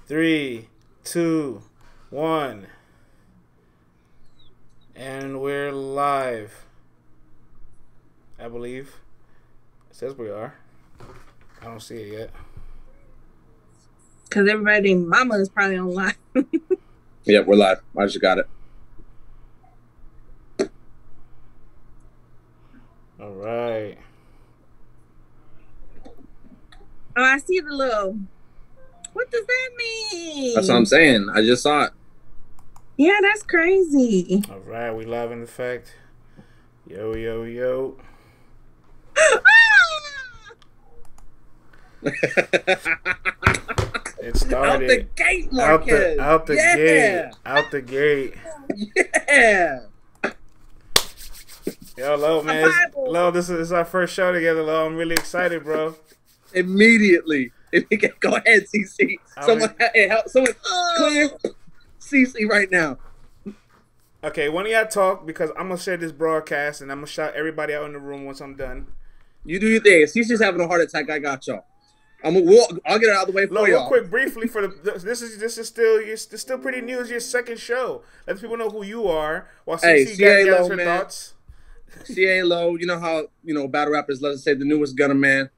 3, 2, 1. And we're live. I believe. It says we are. I don't see it yet. Because everybody named Mama is probably online. Yep, we're live. I just got it. All right. Oh, I see the little... What does that mean? That's what I'm saying. I just saw it. Yeah, that's crazy. All right, we live in effect. Yo, yo, yo. It started. Out the gate, Marquez. Out the gate. Out the gate. Yeah. Yo, Lowe, man. Lowe, this is our first show together, Lowe. I'm really excited, bro. Immediately. Go ahead, CeCe. Someone clear CeCe right now. Okay, one of y'all talk because I'm going to share this broadcast and I'm going to shout everybody out in the room once I'm done. You do your thing. If CeCe's having a heart attack, I got y'all. I'll get it out of the way for y'all. Real quick, briefly, for this is still pretty new. It's your second show. Let people know who you are. While CeCe gathers her thoughts. C Lowe, you know how battle rappers love to say the newest gunner man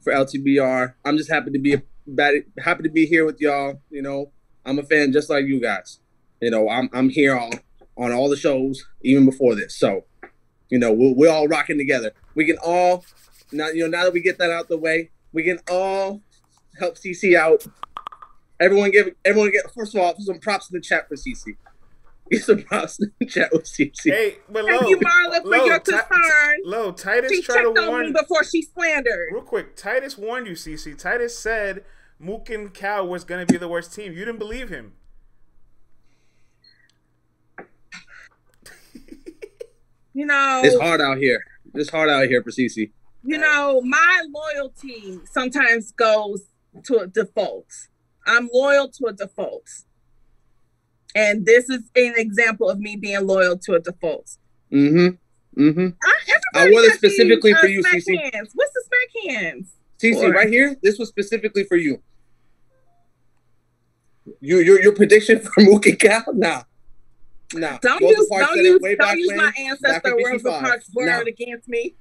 for LTBR. I'm just happy to be here with y'all. I'm a fan just like you guys. I'm here on all the shows even before this. So, we're all rocking together. We can all now that we get that out the way, we can all help CeCe out. Everyone get first of all some props in the chat for CeCe. Get some props in the chat with CeCe. Hey, but thank you, Marla, for your concern. Lowe, Titus she tried to checked warn on me before she slandered. Real quick, Titus warned you, CeCe. Titus said Mook and Cal was going to be the worst team. You didn't believe him. It's hard out here. It's hard out here for CeCe. My loyalty sometimes goes to a default. I'm loyal to a default. And this is an example of me being loyal to a default. Mm-hmm. Mm-hmm. I wore this specifically for you, CeCe. What's the smack hands? CeCe, right here, this was specifically for you. Your prediction for Mook and Cal? Nah. Don't use my ancestor word against me.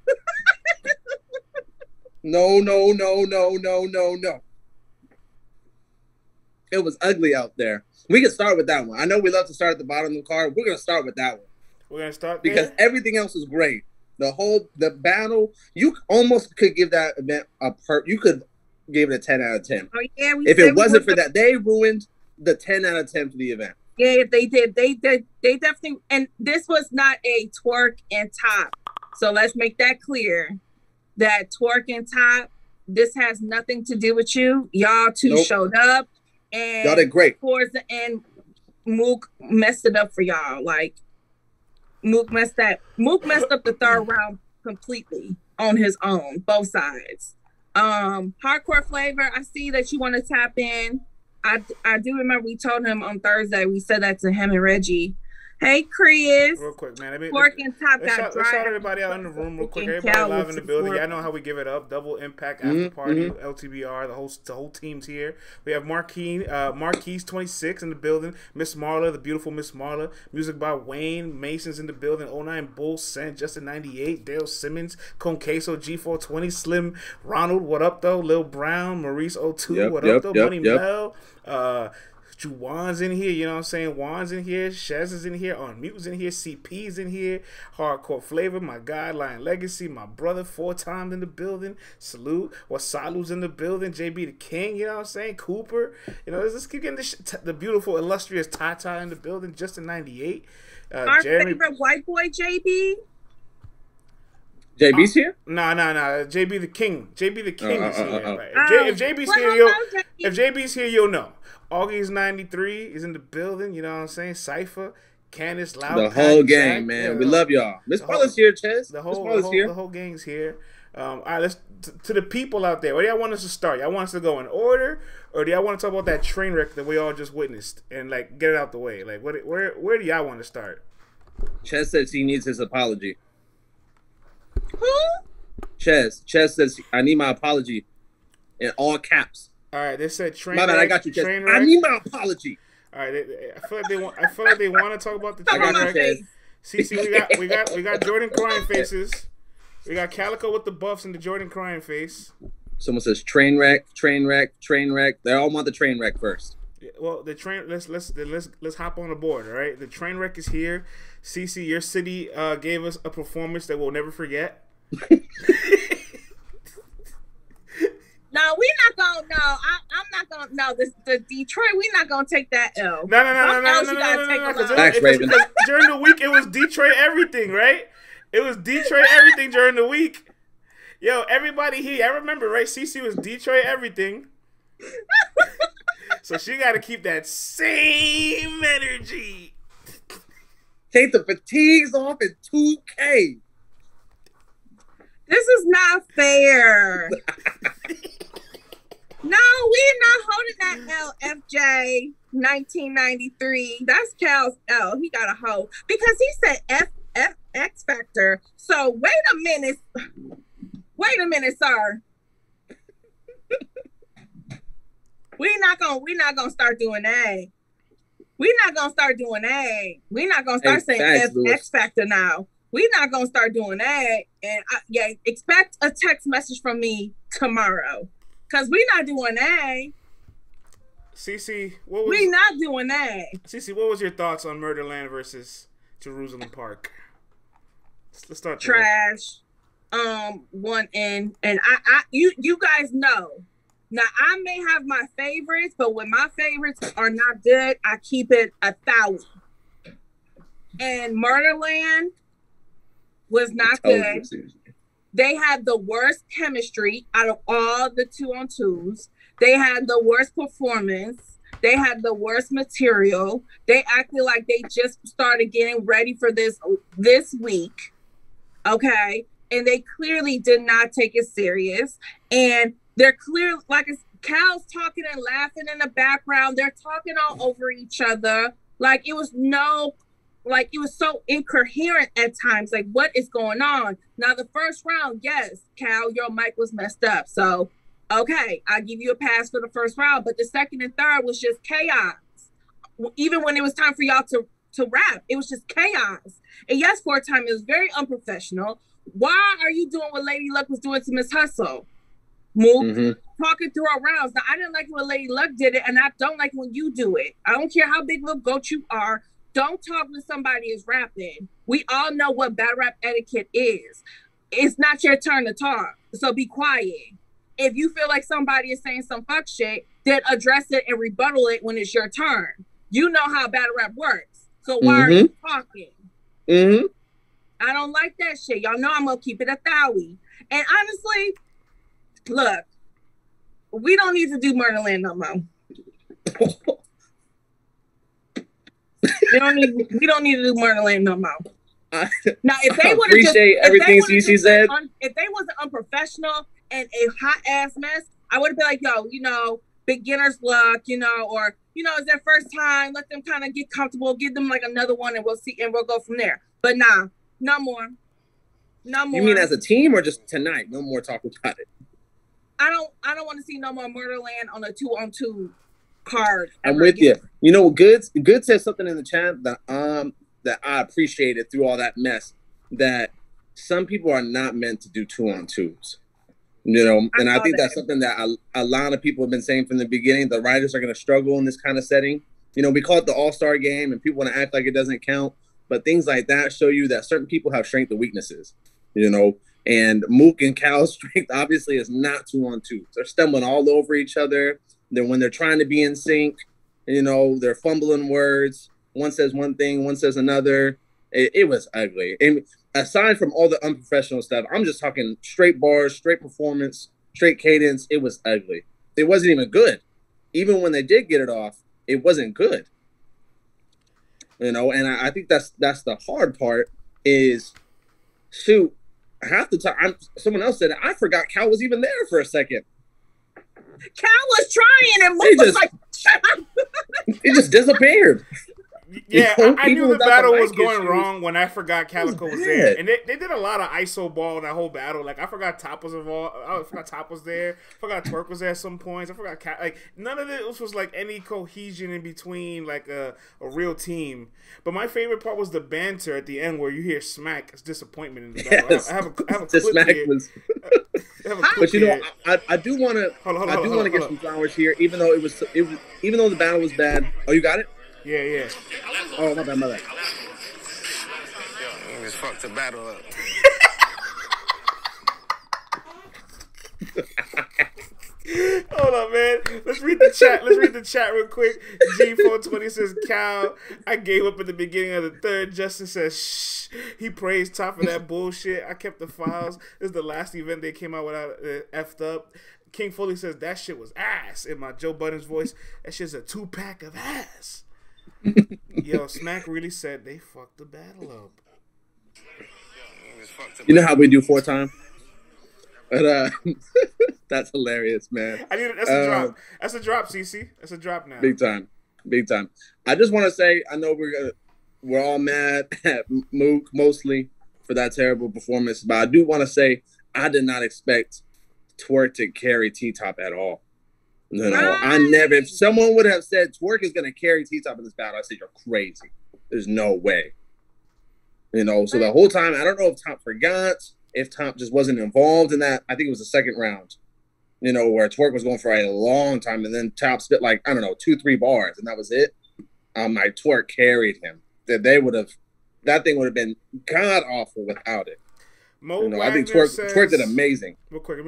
No. It was ugly out there. We can start with that one. I know we love to start at the bottom of the card. We're gonna start with that one. We're gonna start because everything else is great. The battle, you almost could give that event you could give it a 10 out of 10. Oh yeah. If it wasn't for that, they ruined the 10 out of 10 for the event. Yeah, they did. They definitely. And this was not a twerk and top. So let's make that clear. That twerk and top, this has nothing to do with you. Y'all two showed up, and y'all did great. Towards the end, Mook messed it up for y'all. Like Mook messed up the third round completely on his own, both sides. Hardcore Flavor, I see that you want to tap in. I do remember we told him on Thursday, we said that to him and Reggie. Hey, Chris. Real quick, man. Let's shout everybody out in the room real quick. Everybody live in the building. Y'all know how we give it up. Double Impact After Party, LTBR. The whole team's here. We have Marquise 26 in the building. Miss Marla, the beautiful Miss Marla. Music by Wayne. Mason's in the building. 09 Bull, Sent, Justin 98, Dale Simmons, Conqueso, G420, Slim, Ronald, what up though? Lil Brown, Maurice 02, what up though? Money Mel, Juwan's in here, you know what I'm saying? Juan's in here, Shez is in here, On Mute's in here, CP's in here, Hardcore Flavor, my guy, Lion Legacy, my brother, 4 times in the building, Salute, Wasalu's in the building, JB the King, you know what I'm saying? Cooper, let's keep getting the beautiful, illustrious Tata in the building, Justin 98. Our favorite white boy, JB? JB's here? No. JB the King. JB the King is here. If JB's here, you'll know. Augie's 93 is in the building. You know what I'm saying? Cypher, Candace, Loud. The whole gang, man. We love y'all. Miss Marla's here, Ches. The whole gang's here. All right, let's to the people out there. Where do y'all want us to start? Y'all want us to go in order, or do y'all want to talk about that train wreck that we all just witnessed and get it out the way? Where do y'all want to start? Ches says he needs his apology. Who? Ches says I need my apology in all caps. All right, they said train. My bad, I got you. Train I need my apology. All right, I feel like they want to talk about the train wreck. CeCe, we got Jordan crying faces. We got Calico with the buffs and the Jordan crying face. Someone says train wreck, train wreck, train wreck. They all want the train wreck first. Well, the train. Let's hop on the board. All right, the train wreck is here. CeCe, your city gave us a performance that we'll never forget. No, we're not gonna. No, I'm not gonna. No, the Detroit. We're not gonna take that L. No. During the week, it was Detroit everything, right? It was Detroit everything during the week. Yo, everybody here, I remember, right? CeCe was Detroit everything. So she got to keep that same energy. Take the fatigues off in 2K. This is not fair. No, we're not holding that L, FJ 1993. That's Cal's L. He got a hold because he said X Factor. So wait a minute, sir. We're not gonna start doing that. We're not gonna start doing that. We're not gonna start saying X Factor now. We're not gonna start doing that. And expect a text message from me tomorrow. Cause we're not doing that. CeCe, we're not doing that. CeCe, what was your thoughts on Murderland versus Jerusalem Park? Let's start there. Trash. One in, and you guys know. Now I may have my favorites, but when my favorites are not good, I keep it 1,000. And Murderland was not good. They had the worst chemistry out of all the 2-on-2s. They had the worst performance. They had the worst material. They acted like they just started getting ready for this week. Okay. And they clearly did not take it serious. And they're clear, like Cal's talking and laughing in the background. They're talking all over each other. Like it was so incoherent at times. Like, what is going on? Now, the first round, yes, Cal, your mic was messed up. So, okay, I give you a pass for the first round. But the second and third was just chaos. Even when it was time for y'all to rap, it was just chaos. And yes, for a time, it was very unprofessional. Why are you doing what Lady Luck was doing to Miss Hustle? Mook, talking through our rounds. Now, I didn't like when Lady Luck did it, and I don't like when you do it. I don't care how big of a goat you are. Don't talk when somebody is rapping. We all know what battle rap etiquette is. It's not your turn to talk, so be quiet. If you feel like somebody is saying some fuck shit, then address it and rebuttal it when it's your turn. You know how battle rap works, so why are you talking? I don't like that shit. Y'all know I'm gonna keep it 1,000. And honestly, look, we don't need to do Murderland no more. We don't need to do Murderland no more. Now, if they would appreciate everything CeCe said, if they wasn't unprofessional and a hot ass mess, I would have been like, yo, beginner's luck, or it's their first time. Let them kind of get comfortable. Give them like another one, and we'll see, and we'll go from there. But nah, no more. No more. You mean as a team or just tonight? No more talk about it. I don't want to see no more Murderland on a 2-on-2 card. I'm with you. Good said something in the chat that I appreciated through all that mess. That some people are not meant to do 2-on-2s. And I think that's something that a lot of people have been saying from the beginning. The writers are going to struggle in this kind of setting. We call it the all-star game, and people want to act like it doesn't count. But things like that show you that certain people have strengths and weaknesses. And Mook and Cal's strength obviously is not 2-on-2s. They're stumbling all over each other. Then when they're trying to be in sync, they're fumbling words. One says one thing, one says another. It was ugly. And aside from all the unprofessional stuff, I'm just talking straight bars, straight performance, straight cadence. It was ugly. It wasn't even good. Even when they did get it off, it wasn't good. And I think that's the hard part is, shoot, half the time, someone else said it, I forgot Cal was even there for a second. Cal was trying and Mook was like, shut up. It just disappeared. Yeah, I knew the battle was going issues. wrong when I forgot Calico was there. And they did a lot of ISO ball that whole battle. Like, I forgot Top was involved. I forgot Top was there. I forgot Twerk was there at some points. I forgot like, none of this was like any cohesion in between, like a real team. But my favorite part was the banter at the end where you hear Smack's disappointment in the battle. Yes. I have a clip the Smack here. was... But you know, I do want to get some flowers here, even though even though the battle was bad. Oh, you got it? Yeah. Oh, my bad. You just fucked the battle up. Hold on, man. Let's read the chat. Let's read the chat real quick. G420 says, Cal, I gave up at the beginning of the third. Justin says, shh. He praised Top for that bullshit. I kept the files. This is the last event they came out without effed up. King Foley says, that shit was ass. In my Joe Budden's voice, that shit's a 2-pack of ass. Yo, Smack really said they fucked the battle up. You know how we do 4-time? But that's hilarious, man. That's a drop. That's a drop, CeCe. That's a drop now. Big time. I just want to say, I know we're all mad at Mook mostly for that terrible performance, but I do want to say I did not expect Twerk to carry T-Top at all. No, I never. If someone would have said Twerk is going to carry T-Top in this battle, I said you're crazy. There's no way. You know, so the whole time, I don't know if Top forgot, if Top just wasn't involved in that. I think it was the second round, you know, where Twerk was going for a long time, and then Top spit like, I don't know, 2-3 bars, and that was it. Like, Twerk carried him. That thing would have been god awful without it. Mo, you know, I think Twerk did amazing. Real quick,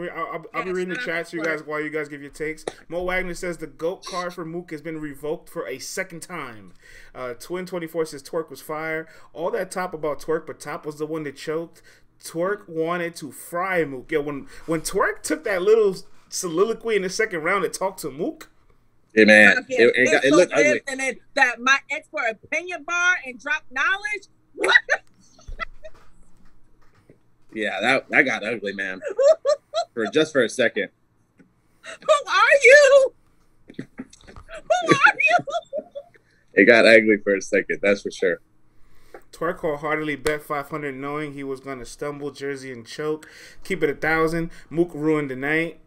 I'll be reading the chat so while you guys give your takes. Mo Wagner says the GOAT card for Mook has been revoked for a second time. Twin24 says Twerk was fire. All that Top about Twerk, but Top was the one that choked. Twerk wanted to fry Mook. Yo, when Twerk took that little soliloquy in the second round and talked to Mook. Yeah, man, it looked ugly. And then that my expert opinion bar and drop knowledge. What? Yeah, that got ugly, man. for a second. Who are you? Who are you? It got ugly for a second, that's for sure. Twerk wholeheartedly bet 500 knowing he was going to stumble, Jersey, and choke. Keep it 1,000. Mook ruined the night.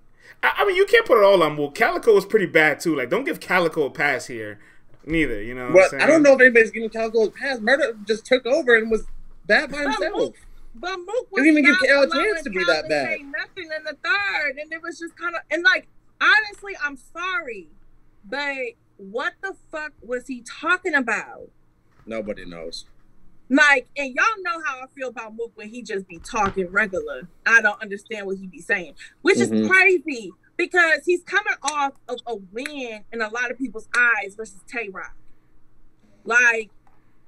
I mean, you can't put it all on Mook. Calico was pretty bad, too. Like, don't give Calico a pass here. Neither, you know what I'm saying? I don't know if anybody's giving Calico a pass. Murder just took over and was bad by himself. But Mook was didn't even give Cal a chance to be that bad. Nothing in the third, and it was just kind of, and like, honestly, I'm sorry, but what the fuck was he talking about? Nobody knows. Like, and y'all know how I feel about Mook when he just be talking regular. I don't understand what he be saying, which is crazy because he's coming off of a win in a lot of people's eyes versus Tay-Rock. Like,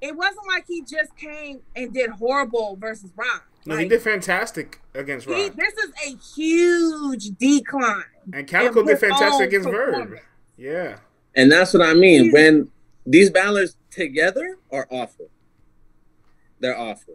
it wasn't like he just came and did horrible versus Rock. No, like, he did fantastic against Rock. This is a huge decline. And Calico did fantastic against Verb. Yeah. And that's what I mean. When these battlers together are awful. They're awful.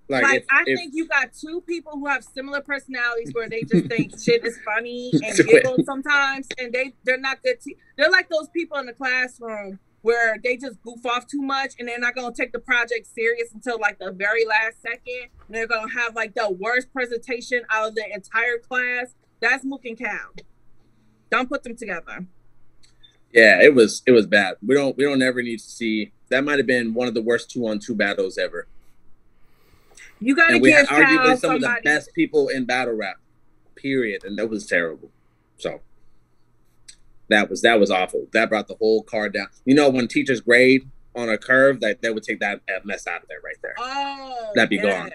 Like I think you got two people who have similar personalities where they just think shit is funny and giggle sometimes, and they're not good. They're like those people in the classroom where they just goof off too much and they're not going to take the project serious until like the very last second. And they're going to have like the worst presentation out of the entire class. That's Mook and Cal. Don't put them together. Yeah, it was bad. We don't ever need to see. That might have been one of the worst 2-on-2 battles ever. You got to give Cal arguably some of the best people in battle rap, period. And that was terrible. So that was awful. That brought the whole card down. You know, when teachers grade on a curve, that they would take that mess out of there right there. Oh, that'd be gone.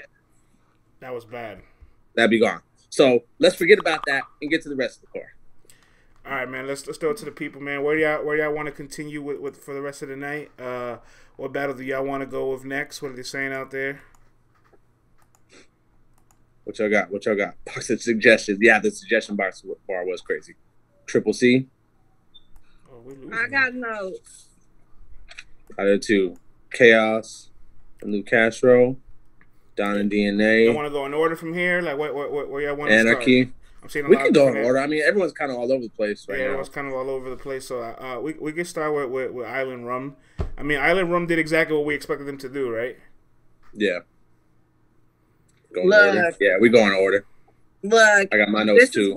That was bad. That'd be gone. So let's forget about that and get to the rest of the car. All right, man. Let's throw it to the people, man. Where y'all want to continue with for the rest of the night? What battle do y'all want to go with next? What are they saying out there? What y'all got? Box of suggestions. Yeah, the suggestion bar was crazy. Triple C. I got notes. I did too. Chaos, Lou Castro, Don and DNA. You want to go in order from here? Like where y'all want to Anarchy. start? I'm seeing we can go in order. I mean, everyone's kind of all over the place right now. Everyone's kind of all over the place. So we can start with Island Rum. I mean, Island Rum did exactly what we expected them to do, right? Yeah. Go in order. Yeah, we go in order. Look, I got my notes too.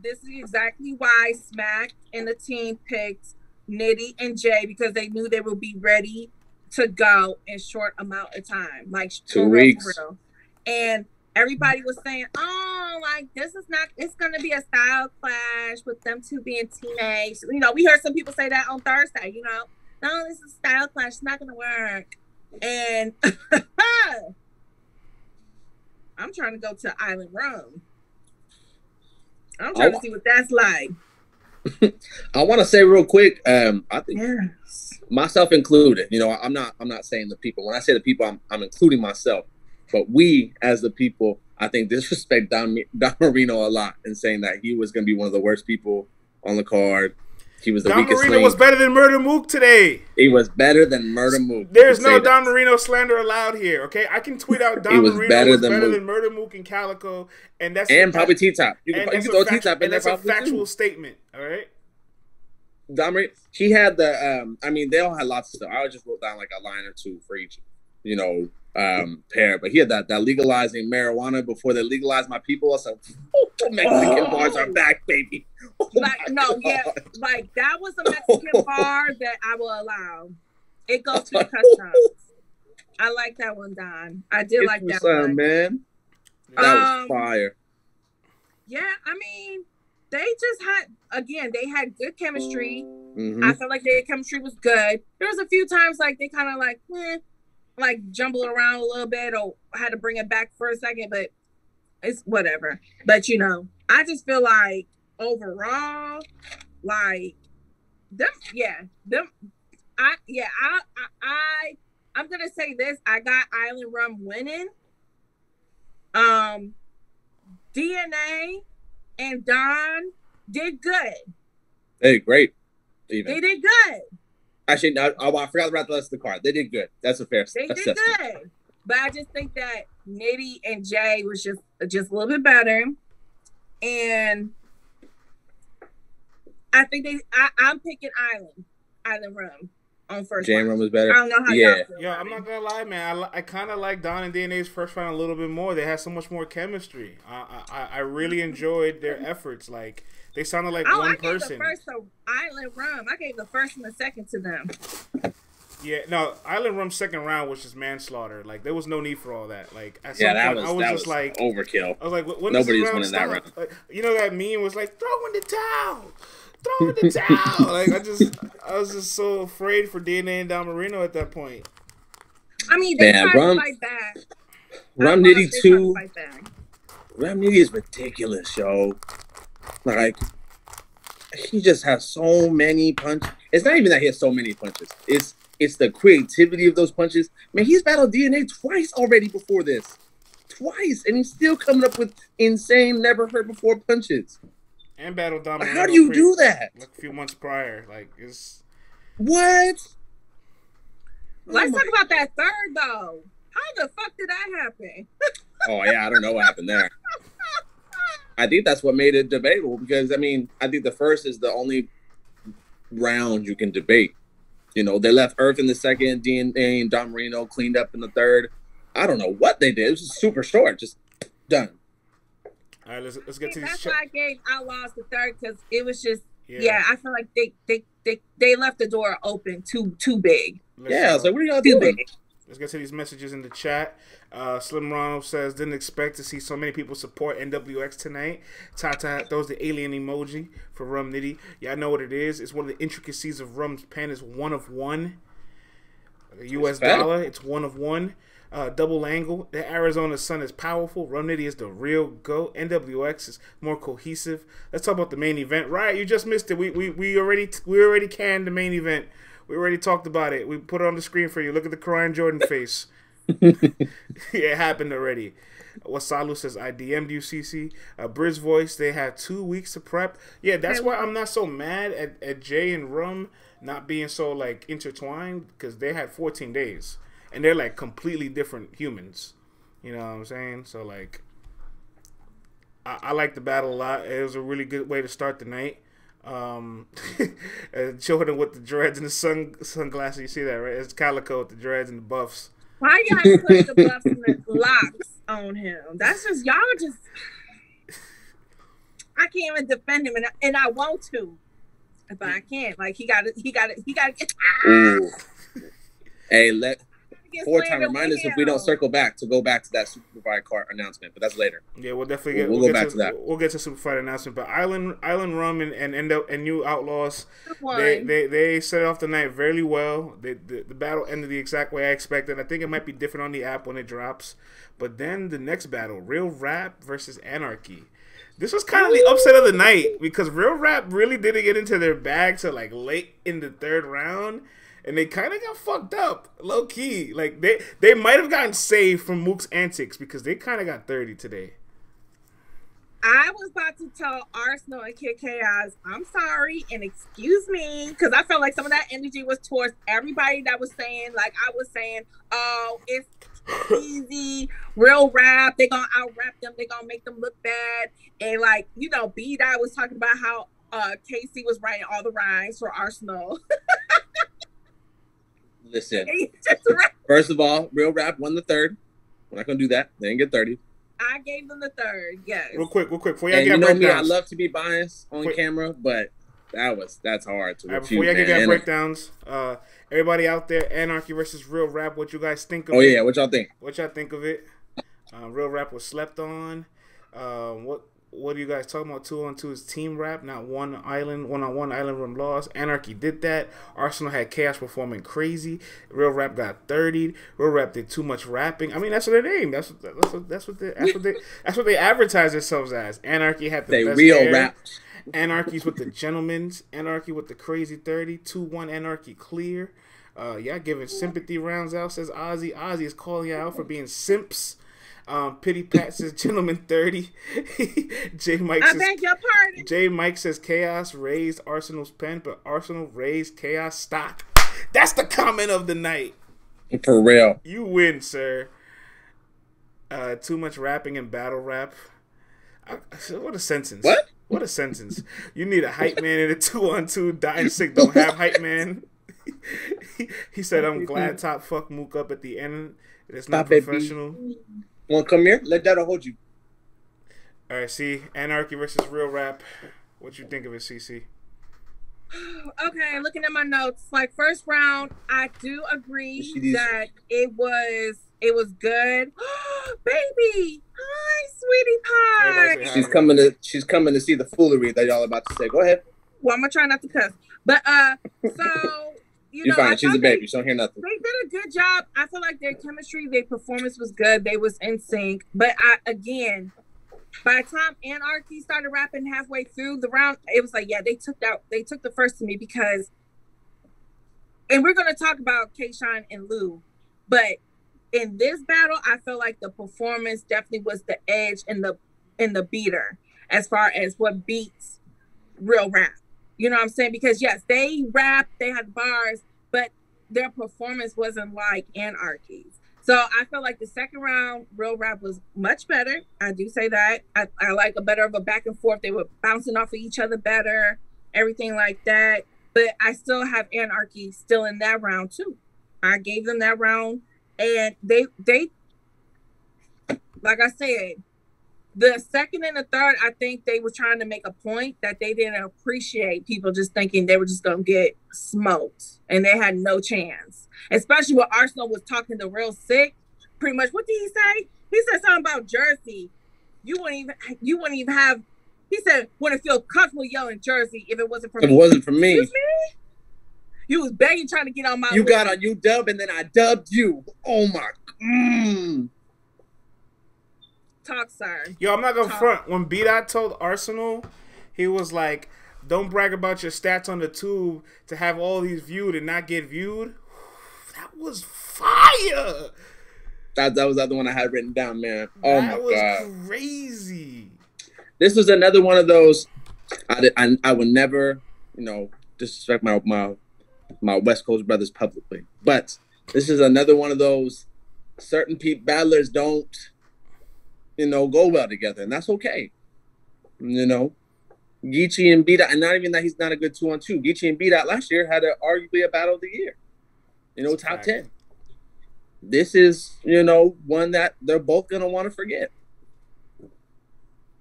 This is exactly why Smack and the team picked Nitty and Jay, because they knew they would be ready to go in short amount of time, like 2 weeks. For real. And everybody was saying, "Oh, like this is not. It's gonna be a style clash with them two being teenage." You know, we heard some people say that on Thursday. You know, no, this is a style clash. It's not gonna work. And I'm trying to go to Island Rum. I'm trying to see what that's like. I want to say real quick. I think myself included. You know, I'm not saying the people. When I say the people, I'm including myself. But we, as the people, I think disrespect Don Marino a lot in saying that he was going to be one of the worst people on the card. He was the weakest link. Don Marino was better than Murder Mook today. He was better than Murder Mook. There's no Don Marino slander allowed here, okay? I can tweet out Don Marino was better than Murder Mook and Calico, and that's probably T-Top. You can throw T-Top in there. That's a factual statement, all right? Don Marino, he had the. I mean, they all had lots of stuff. I just wrote down like a line or two for each, you know, pair. But he had that legalizing marijuana before they legalized my people. So Mexican bars are back, baby. Like that was a Mexican bar that I will allow. It goes to the customs. I like that one, Don. I did like that one, man. That was fire. Yeah, I mean, they just they had good chemistry. Mm-hmm. I felt like their chemistry was good. There was a few times like they kind of like jumbled around a little bit or had to bring it back for a second, but it's whatever. But you know, I just feel like overall, like I'm gonna say this. I got Island Rum winning. DNA and Don did good. They did great. They did good. Actually, no, I forgot about the rest of the card. They did good. That's a fair assessment. They did good. But I just think that Nitty and Jay was just a little bit better. And I think I'm picking Island Rum on first. Jay Rum was better. I don't know how y'all feel. Yeah, I'm not gonna lie, man. I kind of like Don and DNA's first round a little bit more. They had so much more chemistry. I really enjoyed their efforts. Like they sounded like one person. I gave the first to Island Rum. I gave the first and the second to them. Yeah, no, Island Rum's second round was just manslaughter. Like there was no need for all that. Like at some that point, was just like overkill. I was like, when nobody's winning that round. Like, you know that meme was like, throw in the towel. Throw in the towel. Like I was just so afraid for DNA and Don Marino at that point. I mean, they tried to fight back. Rum Nitty too. Rum Nitty is ridiculous, yo. Like he just has so many punches. It's not even that he has so many punches. It's the creativity of those punches. Man, he's battled DNA twice already before this. Twice, and he's still coming up with insane, never heard before punches. And battled Don Marino. How do you do that? Like a few months prior, like it's what? Let's talk about that third though. How the fuck did that happen? Oh yeah, I don't know what happened there. I think that's what made it debatable because I mean, I think the first is the only round you can debate. You know, they left Earth in the second, DNA and Don Marino cleaned up in the third. I don't know what they did. It was just super short, just done. All right, let's get to this. That's why I gave Outlaws the third because it was just I feel like they left the door open too big. I was like, what are y'all doing? Let's get to these messages in the chat. Slim Ronald says, didn't expect to see so many people support NWX tonight. Tata throws the alien emoji for Rum Nitty. Yeah, I know what it is. It's one of the intricacies of Rum's pen is 1 of 1. US dollar, it's 1 of 1. Double angle. The Arizona sun is powerful. Rum Nitty is the real GOAT. NWX is more cohesive. Let's talk about the main event. Right, you just missed it. We already canned the main event. We already talked about it. We put it on the screen for you. Look at the crying Jordan face. It happened already. Wasalu says, I DM'd you, CeCe. Briz Voice, they had 2 weeks to prep. Yeah, that's why I'm not so mad at Jay and Rum not being so, like, intertwined, because they had 14 days. And they're, like, completely different humans. You know what I'm saying? So, like, I like the battle a lot. It was a really good way to start the night. Jordan with the dreads and the sunglasses. You see that, right? It's Calico with the dreads and the buffs. Why y'all put the buffs and the locks on him? That's just y'all just. I can't even defend him, and I want to, but I can't. Like he got to get. Hey, four-time remind us if we don't circle back to go back to that Super Fight card announcement, but that's later. Yeah, we'll definitely we'll go back to that. We'll get to Super Fight announcement, but Island Rum and New Outlaws, they set off the night very well. The battle ended the exact way I expected. I think it might be different on the app when it drops, but then the next battle, Real Rap versus Anarchy. This was kind of the upset of the night because Real Rap really didn't get into their bag till like late in the third round. And they kind of got fucked up, low key. Like they might have gotten saved from Mook's antics because they kind of got 30 today. I was about to tell Arsenal and Kid Chaos, I'm sorry and excuse me, because I felt like some of that energy was towards everybody that was saying, like I was saying, oh, it's easy, Real Rap, they gonna out rap them, they gonna make them look bad, and like B-Dot was talking about how Casey was writing all the rhymes for Arsenal. Listen, first of all, Real Rap won the third. We're not gonna do that. They didn't get 30. I gave them the third. Yes. Real quick. Before y'all get breakdowns, me, I love to be biased on camera, but that's hard to refute. Before y'all get breakdowns, everybody out there, Anarchy versus Real Rap. What you guys think of it? Oh yeah, what y'all think? What y'all think of it? Real Rap was slept on. What are you guys talking about? 2-on-2 is team rap, not one-on-one Island Room loss. Anarchy did that. Arsenal had Chaos performing crazy. Real Rap got 30'd. Real Rap did too much rapping. I mean, that's what their name. That's what they advertise themselves as. Anarchy had the best real hair. Rap. Anarchy's with the gentlemen's. Anarchy with the crazy 30. 2-1 Anarchy clear. Y'all giving sympathy rounds out, says Ozzy. Ozzy is calling you out for being simps. Pity Pat says gentleman 30. J Mike says Chaos raised Arsenal's pen, but Arsenal raised Chaos stock. That's the comment of the night. For real. You win, sir. Too much rapping and battle rap. What a sentence. What a sentence. You need a hype man in a 2-on-2. Dying sick don't have hype man. He said, I'm glad Top fucked Mook up at the end. It's not professional. Want to come here? Let that hold you. All right, see, Anarchy versus Real Rap. What you think of it, CeCe? Okay, looking at my notes, like first round, I do agree that it was good. Baby, hi, sweetie pie. She's coming to see the foolery that y'all about to say. Go ahead. Well, I'm gonna try not to cuss, but so. You're fine. She's a baby. She don't hear nothing. They did a good job. I feel like their chemistry, their performance was good. They was in sync. But again, by the time Anarchy started rapping halfway through the round, it was like, yeah, they took the first to me because, and we're gonna talk about K-Shine and Lou, but in this battle, I feel like the performance definitely was the edge in the beater as far as what beats Real Rap. You know what I'm saying? Because yes, they rapped, they had bars, but their performance wasn't like Anarchy's. So I feel like the second round, Real Rap was much better. I do say that. I like a better of a back and forth. They were bouncing off of each other better, everything like that. But I still have Anarchy still in that round too. I gave them that round, and they like I said, the second and the third, I think they were trying to make a point that they didn't appreciate people just thinking they were just going to get smoked and they had no chance. Especially when Arsenal was talking to Real Sick. Pretty much, what did he say? He said something about Jersey. You wouldn't even have, he said, wouldn't feel comfortable yelling Jersey if it wasn't for me. It wasn't for me. Excuse me? You was begging trying to get on my You list. Got on you dub and then I dubbed you. Oh my. Talk, sir. Yo, I'm not gonna front. When B-Dot told Arsenal, he was like, don't brag about your stats on the tube to have all these viewed and not get viewed. That was fire. That was the other one I had written down, man. Oh my God. That was crazy. This was another one of those, I would never, disrespect my West Coast brothers publicly. But this is another one of those certain battlers don't, go well together, and that's okay. GEECHI and B-Dot, and not even that he's not a good 2-on-2. GEECHI and B-Dot last year had arguably a battle of the year. You know, top 10. This is, you know, one that they're both going to want to forget.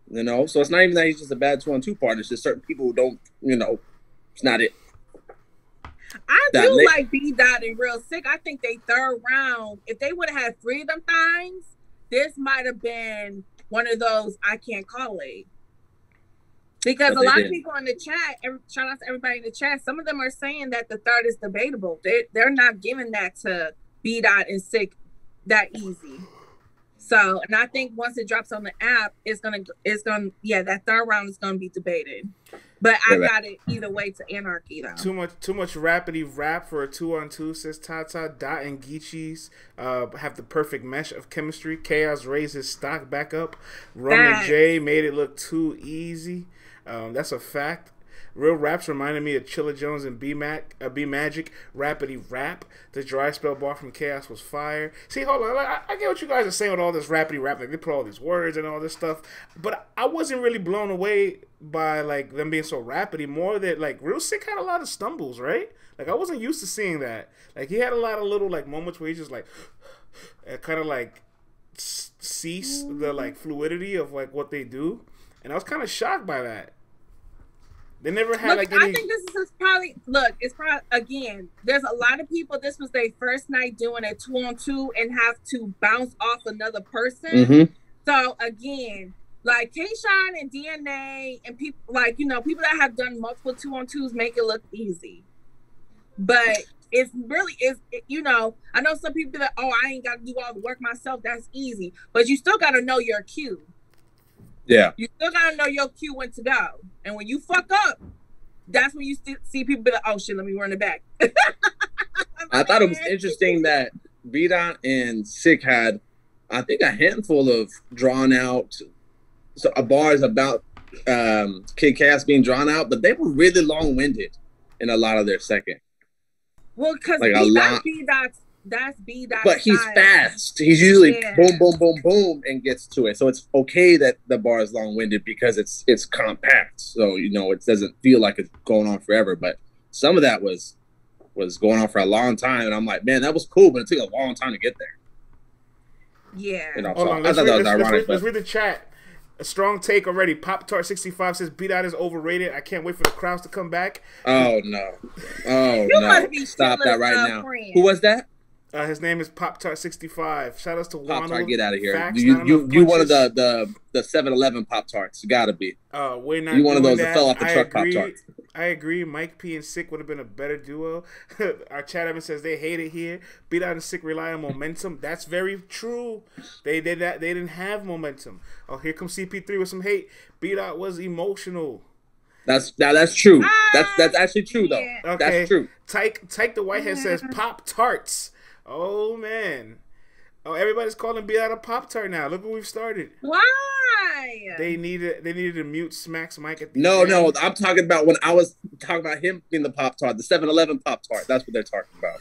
You know, so it's not even that he's just a bad 2-on-2 partner. It's just certain people who don't, you know, it's not it. I do like B-Dot and Real Sick. I think they third round, if they would have had 3 of them things, this might have been one of those I can't call it. Because a lot of people in the chat, shout out to everybody in the chat, some of them are saying that the third is debatable. They're not giving that to B-Dot and Sick that easy. So, and I think once it drops on the app, yeah, that third round is gonna be debated. But I got it either way to Anarchy though. Too much rapidy rap for a 2-on-2, says Tata. Dot and GEECHI's have the perfect mesh of chemistry. Chaos raised his stock back up. Rum and J made it look too easy. That's a fact. Real raps reminded me of Chilla Jones and B Magic. Rapidy rap. The dry spell bar from Chaos was fire. See, hold on. I get what you guys are saying with all this rapidy rap. Like, they put all these words and all this stuff. But I wasn't really blown away by, like, them being so rapidy. More that, like, Real Sick had a lot of stumbles, right? Like, I wasn't used to seeing that. Like, he had a lot of little, like, moments where he just, like, kind of, like, cease the, like, fluidity of, like, what they do. And I was kind of shocked by that. They never had like any... I think this is probably it's probably, again, there's a lot of people, this was their first night doing a 2-on-2 and have to bounce off another person. So again, like K-Shine and DNA and people like, you know, people that have done multiple 2-on-2s make it look easy. But it's really you know, I know some people that, oh, I ain't got to do all the work myself. That's easy. But you still got to know your cue. Yeah. You still got to know your cue when to go. And when you fuck up, that's when you see people be like, oh shit, let me run it back. I thought it was interesting that B-Dot and Sick had, I think, a handful of drawn out bars about Kid Chaos being drawn out, but they were really long winded in a lot of their second. Well, because like that's B-Dot's but he's style. fast. He's usually boom, boom, boom, boom, and gets to it. So it's okay that the bar is long-winded because it's compact. So, you know, it doesn't feel like it's going on forever. But some of that was going on for a long time. And I'm like, man, that was cool, but it took a long time to get there. Yeah. You know, so I thought that was ironic. Let's read the chat. A strong take already. Pop-Tart65 says B-Dot is overrated. I can't wait for the crowds to come back. Oh, no. Oh, no. Stop that right now. Friend. Who was that? His name is Pop-Tart65. Shout outs to Wano. Pop-Tart, get out of here. Facts, you one of the 7-Eleven Pop-Tarts. You gotta be. We're not you one of those that fell off the truck Pop-Tarts. I agree. Mike P and Sick would have been a better duo. Our chat even says they hate it here. B-Dot and Sick rely on momentum. That's very true. They did that. They didn't have momentum. Oh, here comes CP3 with some hate. B-Dot was emotional. That's true. That's actually true though. Okay. That's true. Tyke the Whitehead says Pop-Tarts. Oh man. Oh, everybody's calling B-Dot a Pop-Tart now. Look what we've started. Why? They needed to mute Smack's mic at the end. No, I'm talking about when I was talking about him being the Pop-Tart, the 7-Eleven Pop-Tart. That's what they're talking about.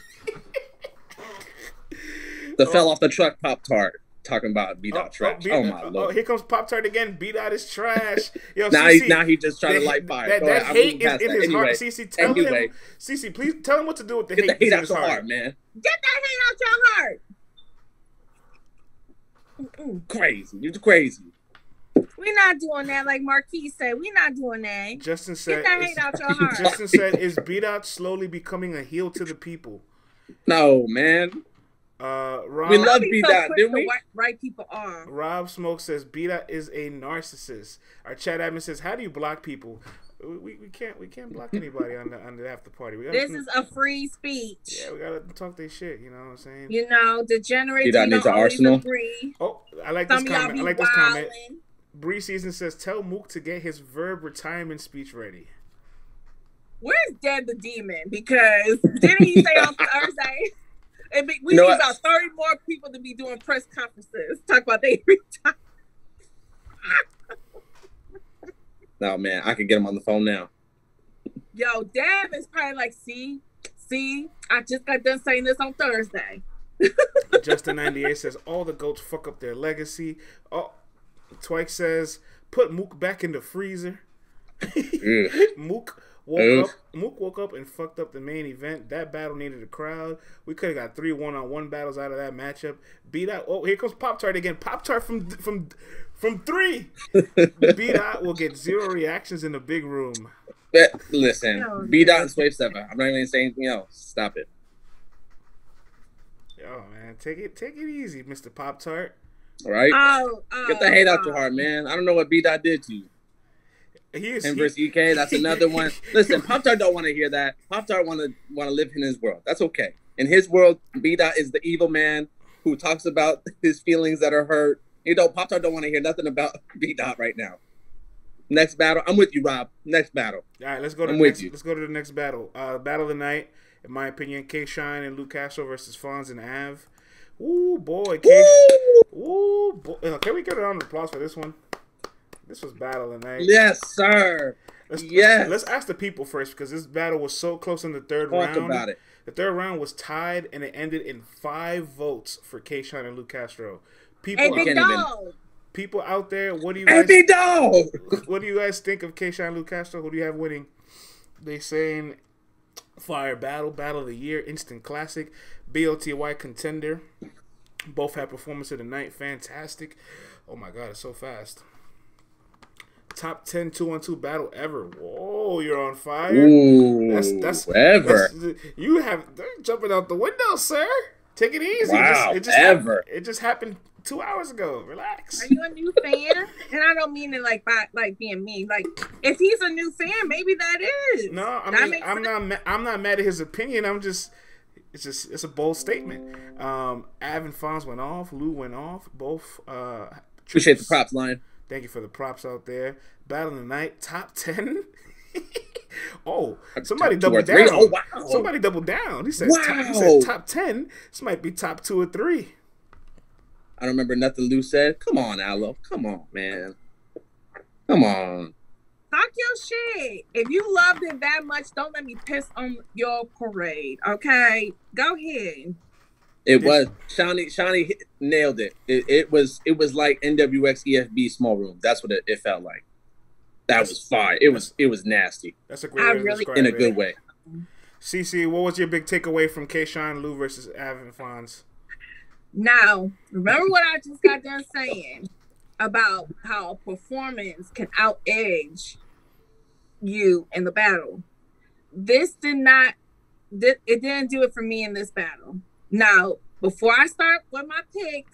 The fell off the truck Pop-Tart. Talking about B-Dot trash. Oh my lord! Here comes Pop-Tart again. B-Dot is trash. Yo, now CeCe, he just trying to light fire. That hate is in his heart. CeCe, tell him. CeCe, please tell him what to do with the hate. Get the hate out your heart, man. Get that hate out your heart. Crazy. You're crazy. We're not doing that, like Marquis said. We're not doing that. Justin said, get that hate out your heart. Justin said, is B-Dot slowly becoming a heel to the people? No, man. Rob, we love B-Dot, didn't we? Right people are. Rob Smoke says B-Dot is a narcissist. Our chat admin says, how do you block people? We can't block anybody on the after party. This is a free speech. Yeah, we gotta talk their shit. You know what I'm saying? You know, degenerates. B-Dot needs an arsenal. Agree. Oh, I like this comment. Bree Season says, tell Mook to get his Verb retirement speech ready. Where's Dead the Demon? Because didn't he say on Thursday? We need about 30 more people to be doing press conferences. Talk about they retire. No, man, I can get him on the phone now. Yo, Dab is probably like, see, I just got done saying this on Thursday. Justin98 says, all the goats fuck up their legacy. Oh, Twike says, put Mook back in the freezer. Mook woke up and fucked up the main event. That battle needed a crowd. We could have got 3 1-on-1 battles out of that matchup. Beat out. Oh, here comes Pop Tart again. Pop Tart from 3. Beat out will get 0 reactions in the big room. But listen, beat out and Wave 7. I'm not even saying anything else. Stop it. Yo, man, take it easy, Mr. Pop Tart. All right. Get the hate out your heart, man. I don't know what B Dot did to you. Him versus EK, that's another one. Listen, Pop Tart don't want to hear that. Pop Tart want to live in his world. That's okay. In his world, B Dot is the evil man who talks about his feelings that are hurt. You know, Pop Tart don't want to hear nothing about B Dot right now. Next battle, I'm with you, Rob. Next battle. All right, let's go to the next battle. Battle of the night, in my opinion, K Shine and Luke Castro versus Fonz and Av. Ooh boy, ooh boy. Can we get a round of applause for this one? This was battle of the night. Yes, sir. Let's ask the people first, because this battle was so close in the third round. Talk about it. The third round was tied, and it ended in 5 votes for K Shine and Luke Castro. People out there, what do you guys? What do you guys think of K Shine and Luke Castro? Who do you have winning? They saying fire battle of the year, instant classic, BOTY contender. Both had performance of the night, fantastic. Oh my god, it's so fast. Top 10 2-on-2 battle ever. Whoa, you're on fire. Ooh, that's ever. They're jumping out the window, sir. Take it easy. Wow, it just happened 2 hours ago. Relax. Are you a new fan? And I don't mean it like being mean. Like, if he's a new fan, maybe that is. No, I mean, I'm not mad at his opinion. It's a bold statement. Av and Fonz went off. Lou went off. Both. Appreciate the props, Lion. Thank you for the props out there. Battle of the night, top 10. Oh, somebody doubled down. Oh, wow. Somebody doubled down. He said, top 10. This might be top 2 or 3. I don't remember nothing Lou said. Come on, Aloe. Come on, man. Come on. Talk your shit. If you loved it that much, don't let me piss on your parade. Okay, go ahead. It was Shawnee nailed it. It was like NWX EFB small room. That's what it felt like. That was fire. It was nasty. That's a great way to describe in a good way. CeCe, what was your big takeaway from K Shine Lou versus Av and Fonz? Now, remember what I just got done saying about how performance can out-edge you in the battle. It didn't do it for me in this battle. Now, before I start with my pick,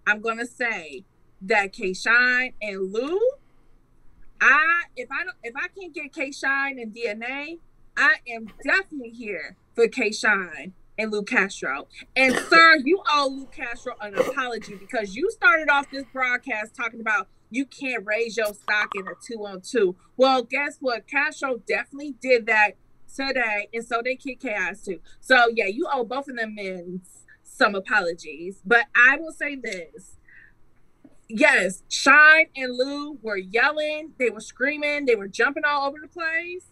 I'm gonna say that K Shine and Lou, if I can't get K Shine and DNA, I am definitely here for K Shine and Luke Castro. And sir, you owe Luke Castro an apology, because you started off this broadcast talking about you can't raise your stock in a 2-on-2. Well, guess what? Castro definitely did that today, and so they kick chaos too. So yeah, you owe both of them men some apologies. But I will say this. Yes, Shine and Lou were yelling, they were screaming, they were jumping all over the place.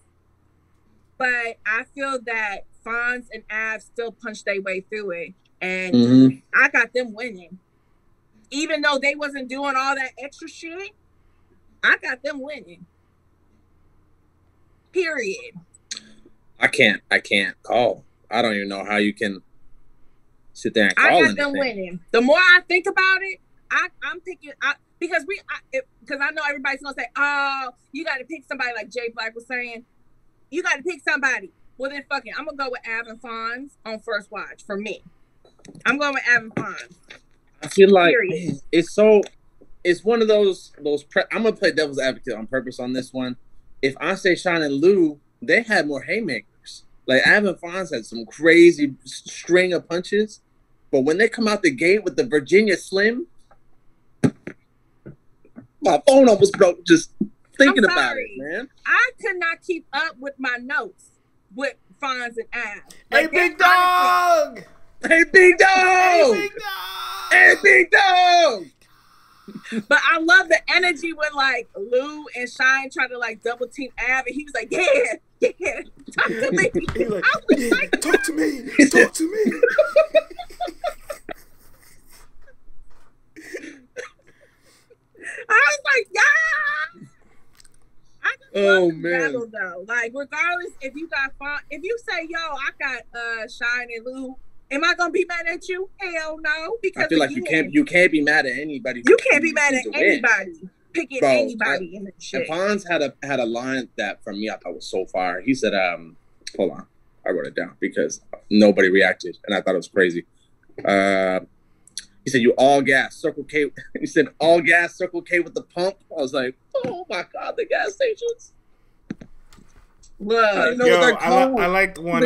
But I feel that Fonz and Av still punched their way through it. And I got them winning. Even though they wasn't doing all that extra shit, I got them winning. Period. I can't call. I don't even know how you can sit there and call anything. I got them winning. The more I think about it, I'm picking because I know everybody's gonna say, "Oh, you got to pick somebody," like Jay Black was saying. You got to pick somebody. Well, then fuck it. I'm gonna go with Av and Fonz on first watch for me. I'm going with Av and Fonz. I feel like it's one of those. I'm gonna play devil's advocate on purpose on this one. If I say Shine and Lou, they had more haymakers. Like Av and Fonz had some crazy string of punches, but when they come out the gate with the Virginia Slim, my phone almost broke just thinking about it, man. I could not keep up with my notes with Fonz and Av. Hey, big dog! Hey, big dog! Hey, big dog! Hey, big dog! But I love the energy when like Lou and Shine try to like double team Av, and he was like, "Yeah, talk to me." He's like, "Talk to me, talk to me." I was like, "Yeah." Oh man. Battle though. Like regardless if you got fun, if you say, yo, I got Shine and Lou, am I gonna be mad at you? Hell no. Because I feel like you can't be mad at anybody. You can't be mad at anybody picking anybody in the shit. And Fonz had a line that for me I thought was so fire. He said, hold on, I wrote it down because nobody reacted and I thought it was crazy. He said, "You all gas, Circle K." He said, "All gas, Circle K with the pump." I was like, "Oh my god, the gas stations!" Yo, I liked when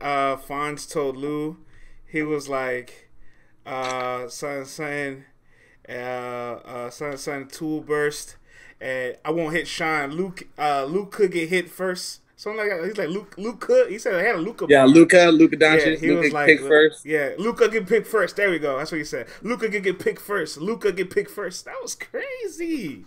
Fonz told Lou, he was like, son, tool burst, and I won't hit Shine. Luke could get hit first. Something like that. He's like Luke could. He said I had a Luka. Yeah, Luka Doncic. Yeah, he was like pick first. Yeah, Luka get picked first. There we go. That's what he said. Luka get picked first. Luka get picked first. That was crazy.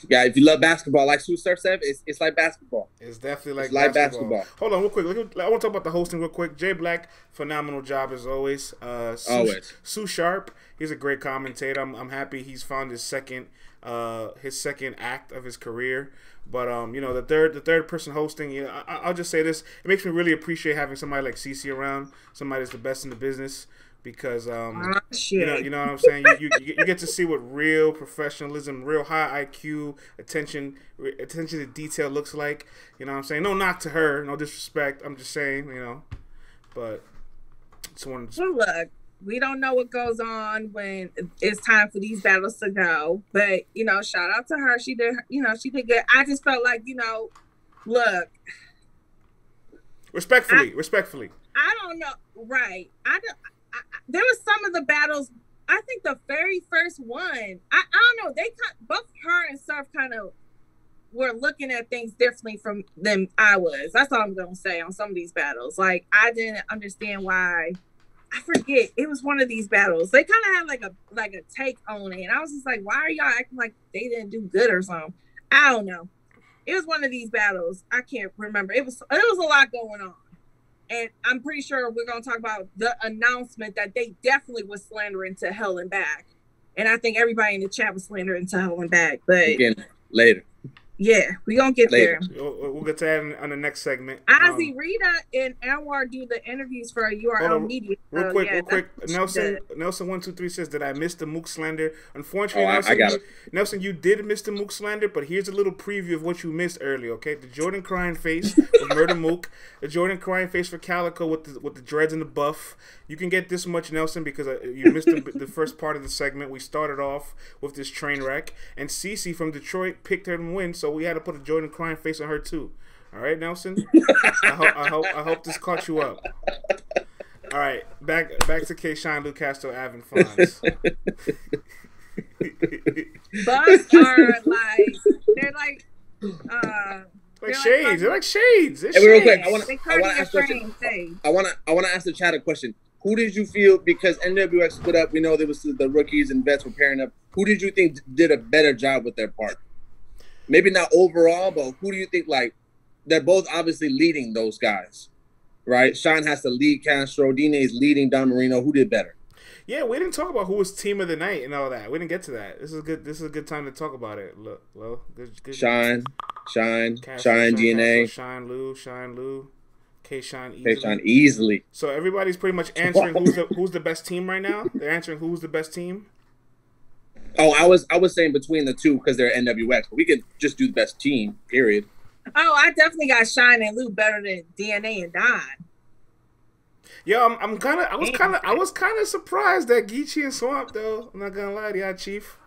Yeah, if you love basketball, like Sue Surf said, it's like basketball. It's definitely like basketball. Hold on, real quick. I want to talk about the hosting real quick. Jay Black, phenomenal job as always. Always. Sue Sharp, he's a great commentator. I'm happy he's found his second act of his career. But the third person hosting, I'll just say this: it makes me really appreciate having somebody like CeCe around, somebody that's the best in the business, because you know what I'm saying. You get to see what real professionalism, real high IQ, attention to detail looks like. You know what I'm saying. No knock to her, no disrespect. I'm just saying, but it's one. Look. We don't know what goes on when it's time for these battles to go. But, shout out to her. She did good. I just felt like, look. Respectfully. I don't know. Right. There was some of the battles. I think the very first one, I don't know. Both her and Surf kind of were looking at things differently from than I was. That's all I'm going to say on some of these battles. Like, I didn't understand why. I forget. It was one of these battles. They kind of had like a take on it. And I was just like, why are y'all acting like they didn't do good or something? I don't know. It was one of these battles. I can't remember. It was a lot going on. And I'm pretty sure we're going to talk about the announcement that they definitely was slandering to hell and back. And I think everybody in the chat was slandering to hell and back. But again, later. Yeah, we're going to get there. We'll get to that on the next segment. Ozzy, Rita, and Anwar do the interviews for URL Media. Real quick. Nelson 123 says that I missed the Mook slander. Unfortunately, Nelson, you did miss the Mook slander, but here's a little preview of what you missed earlier, okay? The Jordan crying face with Murder Mook. The Jordan crying face for Calico with the dreads and the buff. You can get this much, Nelson, because you missed the first part of the segment. We started off with this train wreck, and CeCe from Detroit picked her to win, so we had to put a Jordan crying face on her too. All right, Nelson. I hope this caught you up. All right, back to K. Shine, Lou Castro, Avin Fonz. Bugs are they're like shades. They're like shades. Hey, real quick, I want to ask the chat a question. Who did you feel, because NWX split up, we know there was the rookies and vets were pairing up. Who did you think did a better job with their part? Maybe not overall, but who do you think, like, they're both obviously leading those guys, right? Shine has to lead Castro. Dina's leading Don Marino. Who did better? Yeah, we didn't talk about who was team of the night and all that. We didn't get to that. This is good. This is a good time to talk about it. Look, well, good. Shine, Castro, DNA. Shine, Lou. K-Shine easily. So everybody's pretty much answering who's the best team right now. They're answering who's the best team. Oh, I was saying between the two because they're NWX, but we could just do the best team. Period. Oh, I definitely got Shine and Lou better than DNA and Don. Yo, I was kind of surprised that GEECHI and Swamp though. I'm not gonna lie to y'all, Chief.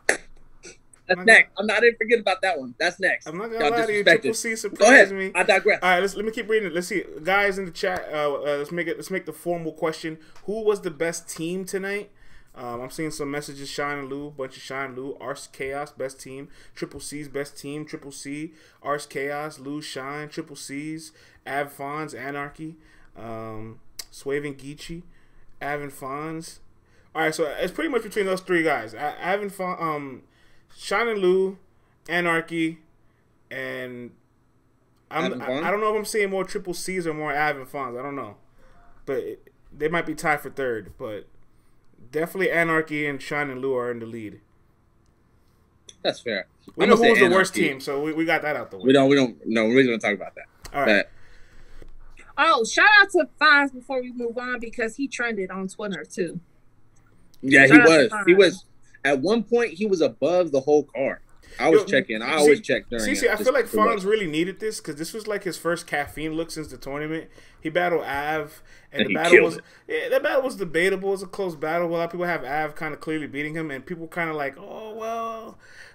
That's next. I didn't forget about that one. That's next. I'm not gonna lie to you. Triple C surprised me. I digress. All right, let me keep reading it. Let's see, guys in the chat. Let's make the formal question. Who was the best team tonight? I'm seeing some messages. Shine and Lou, bunch of Shine, Lou, Ars Chaos, best team. Triple C's best team. Triple C, Ars Chaos, Lou, Shine, Triple C's, Av Fonz, Anarchy, Swaving GEECHI, Avin Fonz. All right, so it's pretty much between those three guys. Avin Fonz, Shine and Lou, Anarchy, and I don't know if I'm seeing more Triple C's or more Avin Fonz. I don't know, but they might be tied for third, but. Definitely Anarchy and Shine and Lou are in the lead. That's fair. We know who's the worst team, so we got that out the way. We don't. No, we're going to talk about that. All right. Oh, shout out to Fonz before we move on because he trended on Twitter too. Yeah, he was. He was. At one point, he was above the whole card. I was checking. I always check during. CeCe, I feel like Fonz really needed this because this was like his first caffeine look since the tournament. He battled Av, and the battle was debatable. It was a close battle. A lot of people have Av kind of clearly beating him, and people kind of like, oh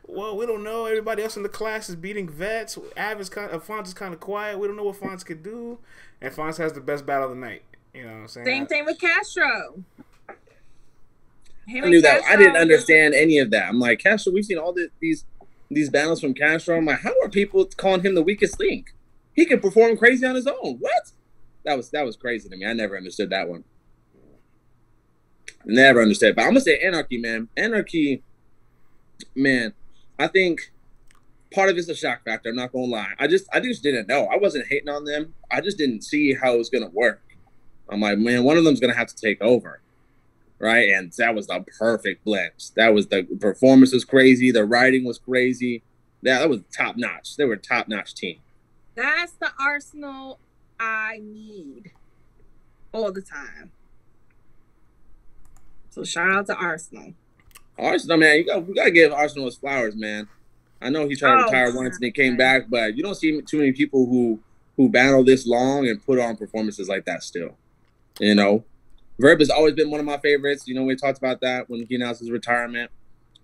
well, we don't know. Everybody else in the class is beating vets. Fonz is kind of quiet. We don't know what Fonz could do, and Fonz has the best battle of the night. You know what I'm saying? Same thing with Castro. I knew that. I didn't understand any of that. I'm like, Castro, we've seen all these battles from Castro. I'm like, how are people calling him the weakest link? He can perform crazy on his own. What? That was crazy to me. I never understood that one. Never understood. But I'm gonna say Anarchy, man. Anarchy, man. I think part of it's a shock factor. I'm not gonna lie. I just didn't know. I wasn't hating on them. I just didn't see how it was gonna work. I'm like, man, one of them's gonna have to take over. Right, and that was the perfect blend. That was the performance was crazy. The writing was crazy. That was top notch. They were a top notch team. That's the Arsenal I need all the time. So shout out to Arsenal. Arsenal, man, we gotta give Arsenal his flowers, man. I know he tried to retire once and he came back, but you don't see too many people who battle this long and put on performances like that still. You know. Verb has always been one of my favorites. You know, we talked about that when he announced his retirement.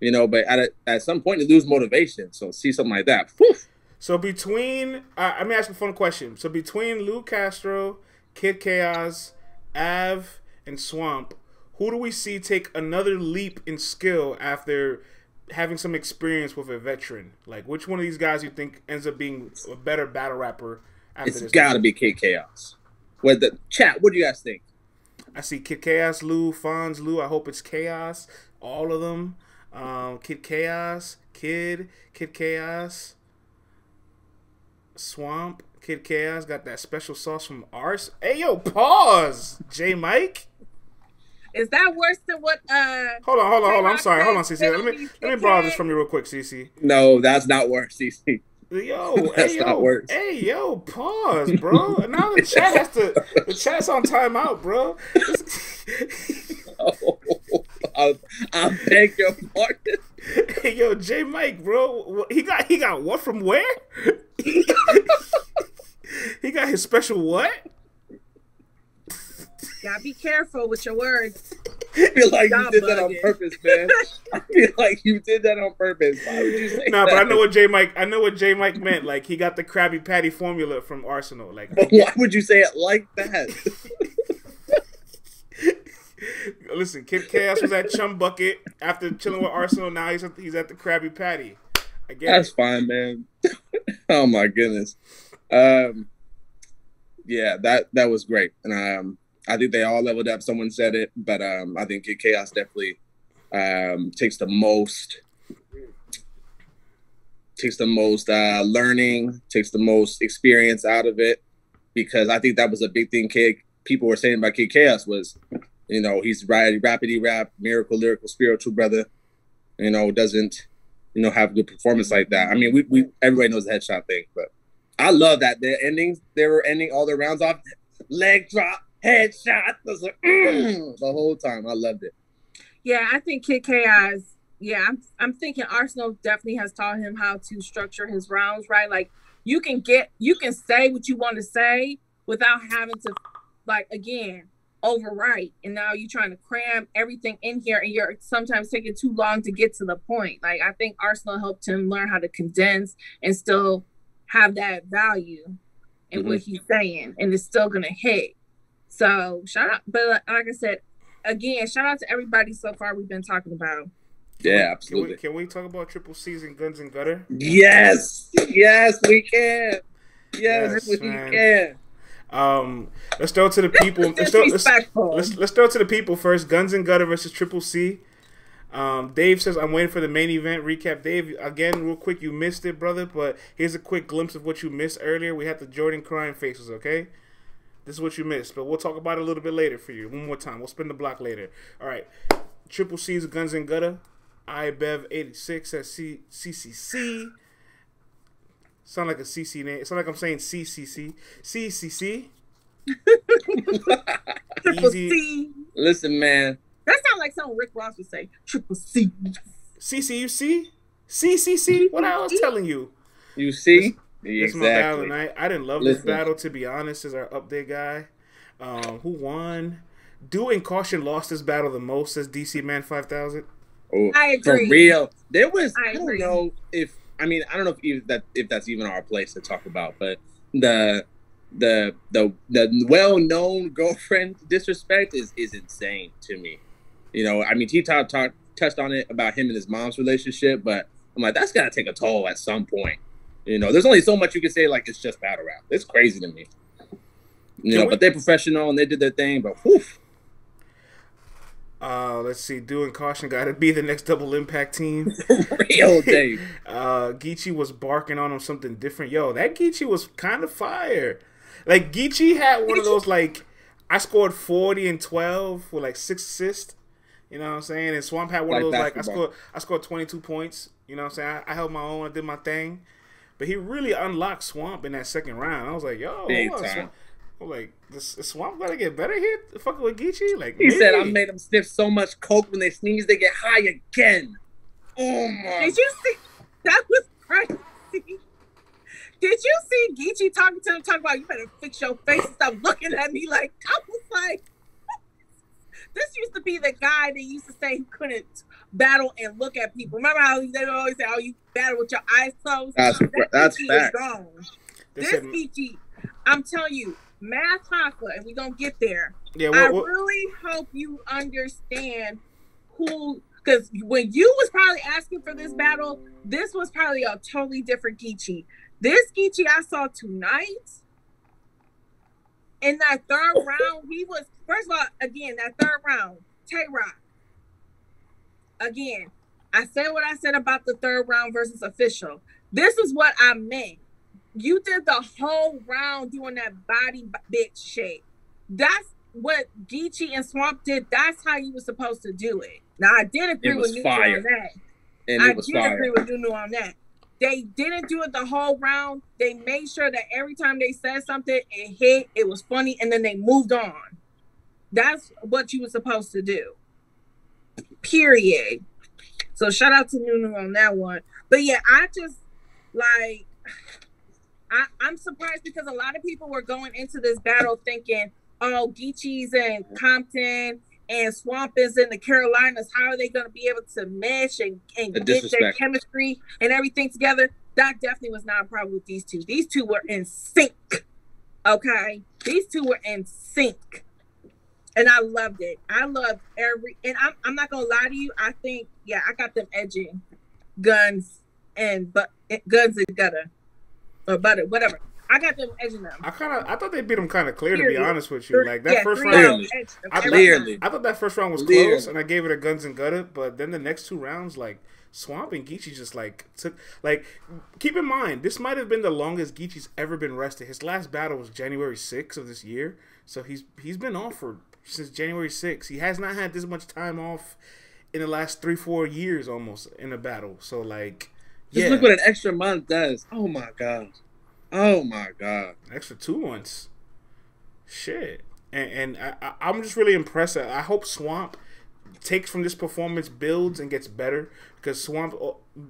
You know, but at some point, you lose motivation. So see something like that. Whew. So between, let me ask a fun question. So between Lou Castro, Kid Chaos, Av, and Swamp, who do we see take another leap in skill after having some experience with a veteran? Like, which one of these guys you think ends up being a better battle rapper after this? It's got to be Kid Chaos. What do you guys think? I see Kid Chaos, Lou, Fonz, Lou. I hope it's Chaos. All of them. Kid Chaos, Kid Chaos, Swamp, Kid Chaos. Got that special sauce from Ars. Hey, yo, pause. J Mike. Is that worse than what? Hold on. I'm sorry. Hold on, CeCe. Let me borrow this from you real quick, CeCe. No, that's not worse, CeCe. Yo, that's not worse. Hey, yo, pause, bro. Now the chat's on timeout, bro. I'll beg your pardon. Hey, yo, J Mike, bro. He got what from where? He got his special what? Gotta be careful with your words. I feel like you did that on purpose, man. I feel like you did that on purpose. Why would you say that? But I know what J Mike meant. Like, he got the Krabby Patty formula from Arsenal. Like, but why would you say it like that? Listen, Kid Chaos was at Chum Bucket after chilling with Arsenal. Now he's at the Krabby Patty. That's fine, man. Oh my goodness. Yeah, that was great, and I think they all leveled up. Someone said it, but I think Kid Chaos definitely takes the most learning, takes the most experience out of it, because I think that was a big thing people were saying about Kid Chaos was, you know, he's rapidy rap, miracle, lyrical, spiritual brother, you know, doesn't, you know, have a good performance like that. I mean, we everybody knows the headshot thing, but I love that they were ending all their rounds off leg drop, headshot. Like, the whole time. I loved it. Yeah, I think Kid Chaos. Yeah, I'm thinking Arsenal definitely has taught him how to structure his rounds, right? Like, you can say what you want to say without having to, like, again, overwrite. And now you're trying to cram everything in here, and you're sometimes taking too long to get to the point. Like, I think Arsenal helped him learn how to condense and still have that value in what he's saying, and it's still gonna hit. So shout out, but like I said, again, shout out to everybody so far we've been talking about. Yeah, absolutely. Can we talk about Triple C's and Guns and Gutter? Yes, we can. Yes, we can. Let's throw it to the people. Let's throw it to the people first. Guns and Gutter versus Triple C. Dave says, I'm waiting for the main event recap. Dave, again, real quick, you missed it, brother, but here's a quick glimpse of what you missed earlier. We had the Jordan crying faces, okay? This is what you missed, but we'll talk about it a little bit later for you. One more time. We'll spin the block later. All right. Triple C's Guns and Gutta iBev86 at CCC. Sound like a CC name. Sound like I'm saying CCC. CCC. Easy. C. Listen, man. That sounds like something Rick Ross would say. Triple C. CCUC? CCC? What I was telling you. You see? This my battle tonight. I didn't love this battle, to be honest, as our update guy. Who won? Do and Caution lost this battle the most, says DC Man 5000. Oh, I agree. For real. There was, I don't know if that's even our place to talk about, but the well-known girlfriend disrespect is insane to me. You know, I mean, T-Top touched on it about him and his mom's relationship, but I'm like, that's got to take a toll at some point. You know, there's only so much you can say, like, it's just battle rap. It's crazy to me. You know, but they're professional and they did their thing, but whew. Let's see. Do and Caution got to be the next Double Impact team. Real Dave. GEECHI was barking on him something different. Yo, that GEECHI was kind of fire. Like, GEECHI had one of those, like, I scored 40 and 12 with, like, 6 assists. You know what I'm saying? And Swamp had one of those, basketball. Like, I scored 22 points. You know what I'm saying? I held my own. I did my thing. But he really unlocked Swamp in that second round. I was like, yo, Swamp. I'm like, this Swamp gotta get better here? Fucking with GEECHI? Like, he said, I made them sniff so much coke when they sneeze, they get high again. Oh, my. Did you see? That was crazy. Did you see GEECHI talking to him, talking about, you better fix your face and stop looking at me? Like, I was like, this used to be the guy that used to say he couldn't battle and look at people. Remember how they would always say, oh, you battle with your eyes closed? That's fact. This GEECHI, I'm telling you, Math Haka, and we're going to get there. Yeah, I really hope you understand who, because when you was probably asking for this battle, this was probably a totally different GEECHI. This GEECHI I saw tonight, in that third round, he was, first of all, again, that third round, Tay-Rock. Again, I said what I said about the third round versus official. This is what I meant. You did the whole round doing that body bitch shit. That's what GEECHI and Swamp did. That's how you were supposed to do it. Now, I did agree with Nunu on that. I did agree with Nunu on that. They didn't do it the whole round. They made sure that every time they said something, it hit, it was funny, and then they moved on. That's what you were supposed to do. Period. So shout out to Nunu on that one. But yeah, I just, like, I'm surprised because a lot of people were going into this battle thinking, oh, GEECHI's in Compton and Swamp is in the Carolinas. How are they going to be able to mesh and get their chemistry and everything together? That definitely was not a problem with these two. These two were in sync. Okay? These two were in sync. And I loved it. I loved and I'm not going to lie to you. I think, yeah, I got them edging GUNZ and GUTTA. Or Butter, whatever. I got them edging them. I thought they beat them kind of clear, to be honest with you. Like that first round, I thought that first round was close, and I gave it a GUNZ and GUTTA. But then the next two rounds, like Swamp and GEECHI just like took. Like, keep in mind, this might have been the longest GEECHI's ever been rested. His last battle was January 6th of this year, so he's been off since January 6th. He has not had this much time off in the last 3-4 years almost in a battle. So like. Just look what an extra month does. Oh, my God. Oh, my God. Extra 2 months. Shit. And I'm just really impressed. I hope Swamp takes from this performance, builds, and gets better. Because Swamp,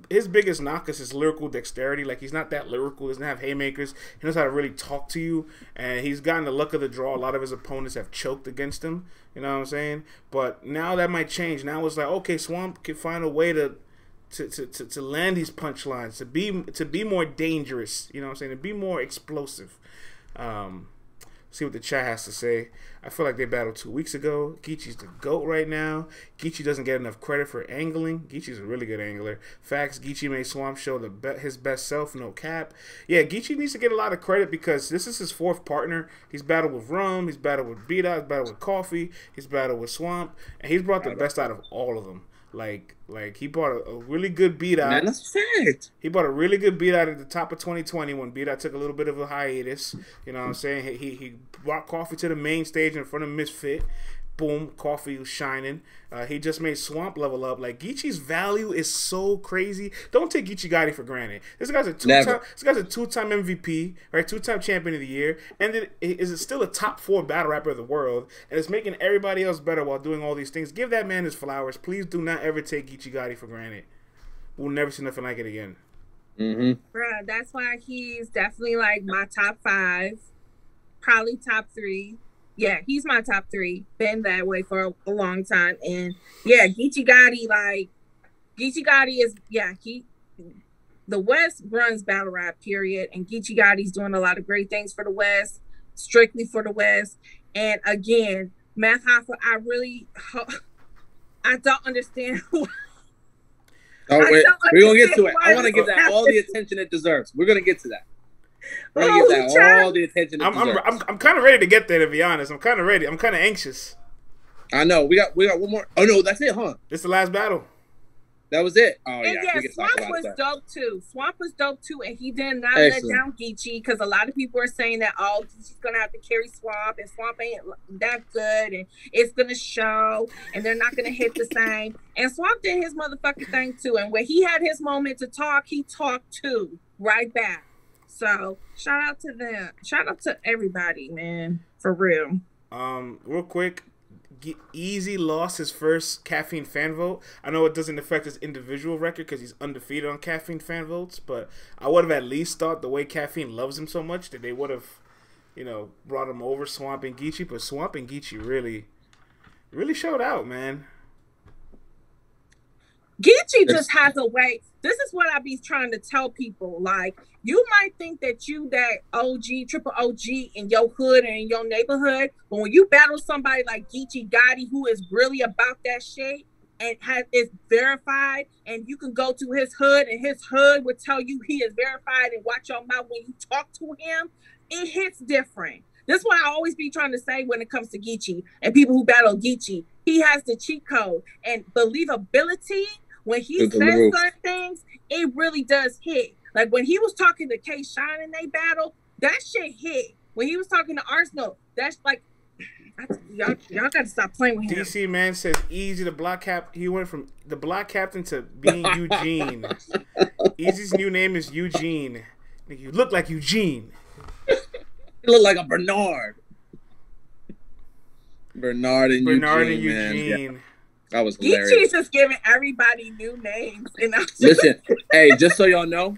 his biggest knock is his lyrical dexterity. Like, he's not that lyrical. He doesn't have haymakers. He knows how to really talk to you. And he's gotten the luck of the draw. A lot of his opponents have choked against him. You know what I'm saying? But now that might change. Now it's like, okay, Swamp can find a way to land these punchlines, to be more dangerous, you know what I'm saying, to be more explosive. See what the chat has to say. I feel like they battled 2 weeks ago. GEECHI's the GOAT right now. GEECHI doesn't get enough credit for angling. GEECHI's a really good angler. Facts, GEECHI made Swamp show his best self, no cap. Yeah, GEECHI needs to get a lot of credit because this is his fourth partner. He's battled with Rum, he's battled with Beta, he's battled with Coffee, he's battled with Swamp, and he's brought the best out of all of them. Like he bought a really good beat out. Man, that's fact. He bought a really good beat out at the top of 2020 when beat out took a little bit of a hiatus. You know what I'm saying? He brought Coffee to the main stage in front of Misfit. Boom, coffee was shining. He just made Swamp level up. Like, Geechi's value is so crazy. Don't take Geechi Gotti for granted. This guy's a two-time MVP, right? Two-time champion of the year, and it is still a top 4 battle rapper of the world, and it's making everybody else better while doing all these things. Give that man his flowers. Please do not ever take Geechi Gotti for granted. We'll never see nothing like it again. Bruh, that's why he's definitely like my top 5, probably top 3. Yeah, he's my top 3. Been that way for a long time. And yeah, Geechi Gotti is, the West runs battle rap, period. And Geechi Gotti's doing a lot of great things for the West, strictly for the West. And again, Math Hoffa, I don't understand why. We're going to get to it. I want to give that all the attention it deserves. We're going to get to that. We're going to give that all the attention it deserves. I'm kind of ready to get there, to be honest. I'm kind of ready. I'm kind of anxious. I know. We got one more. Oh, no, that's it, huh? This is the last battle. That was it. Oh, and yeah. Swamp was dope, too. Swamp was dope, too. And he did not let down Geechi, because a lot of people are saying that, Geechi's going to have to carry Swamp, and Swamp ain't that good, and it's going to show, and they're not going to hit the same. And Swamp did his motherfucking thing, too. And when he had his moment to talk, he talked, too, right back. So, shout out to them. Shout out to everybody, man. For real. Real quick. Easy lost his first caffeine fan vote. I know it doesn't affect his individual record because he's undefeated on caffeine fan votes, but I would have at least thought the way caffeine loves him so much that they would have, brought him over Swamp and Geechi. But Swamp and Geechi really showed out, man. Geechi just has a way. This is what I be trying to tell people. Like, you might think that you that OG, triple OG in your hood and in your neighborhood, but when you battle somebody like Geechi Gotti, who is really about that shit and is verified, and you can go to his hood and his hood would tell you he is verified and watch your mouth when you talk to him, it hits different. That's what I always be trying to say when it comes to Geechi and people who battle Geechi. He has the cheat code and believability. When he says certain things, it really does hit. Like when he was talking to K Shine in they battle, that shit hit. When he was talking to Arsenal, that's like, y'all got to stop playing with him. DC Man says Easy the block cap. He went from the block captain to being Eugene. Easy's new name is Eugene. You look like Eugene. You look like a Bernard. Bernard and Eugene. Yeah. That was hilarious. Geechi's just giving everybody new names. Listen, hey, just so y'all know,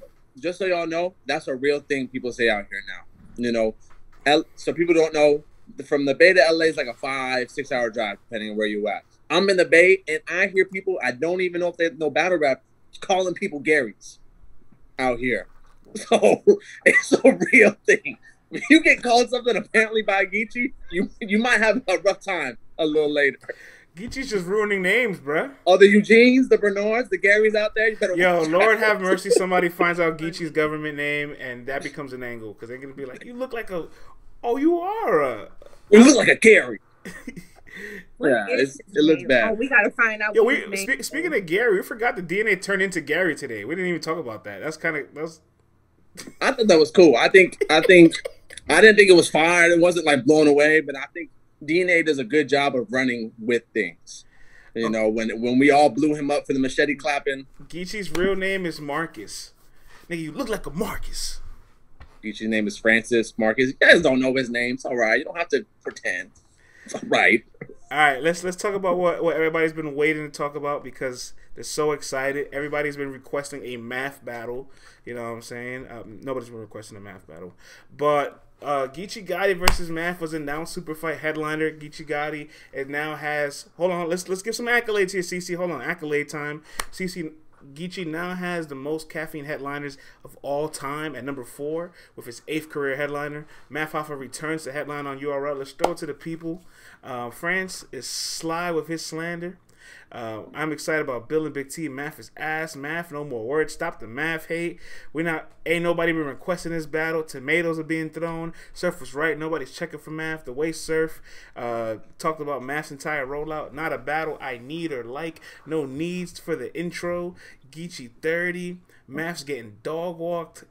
that's a real thing people say out here now. So people don't know, from the Bay to LA is like a 5-6 hour drive, depending on where you at. I'm in the Bay, and I hear people, I don't even know if they know battle rap, calling people Garys out here. So it's a real thing. If you get called something apparently by Geechi, you might have a rough time a little later. Geechi's just ruining names, bruh. Oh, the Eugenes, the Bernards, the Garys out there. You better Lord have mercy. Somebody finds out Geechi's government name, and that becomes an angle. Because they're going to be like, you look like a... Oh, you are a... You look like a Gary. Yeah, it looks bad. Oh, we got to find out. Speaking of Gary, we forgot the DNA turned into Gary today. We didn't even talk about that. That's kind of... I thought that was cool. I didn't think it was fire. It wasn't like blown away, but I think DNA does a good job of running with things. When we all blew him up for the machete clapping. Geechi's real name is Marcus. Nigga, you look like a Marcus. Geechi's name is Francis Marcus. You guys don't know his name. It's all right. You don't have to pretend. It's all right. All right, let's talk about what everybody's been waiting to talk about because they're so excited. Everybody's been requesting a math battle. You know what I'm saying? Nobody's been requesting a math battle. But Geechi Gotti versus Math was announced super fight headliner. Geechi Gotti now has... Hold on, let's give some accolades here, CeCe. Hold on, accolade time. CeCe, Geechi now has the most caffeine headliners of all time at number 4 with his 8th career headliner. Math Hoffa returns to headline on URL. Let's throw it to the people. France is sly with his slander. I'm excited about Bill and Big T. Math is ass. Math, no more words. Stop the math hate. Ain't nobody been requesting this battle. Tomatoes are being thrown. Surf was right. Nobody's checking for Math. The way Surf talked about Math's entire rollout. Not a battle I need or like. No needs for the intro. Geechi 30. Math's getting dog walked.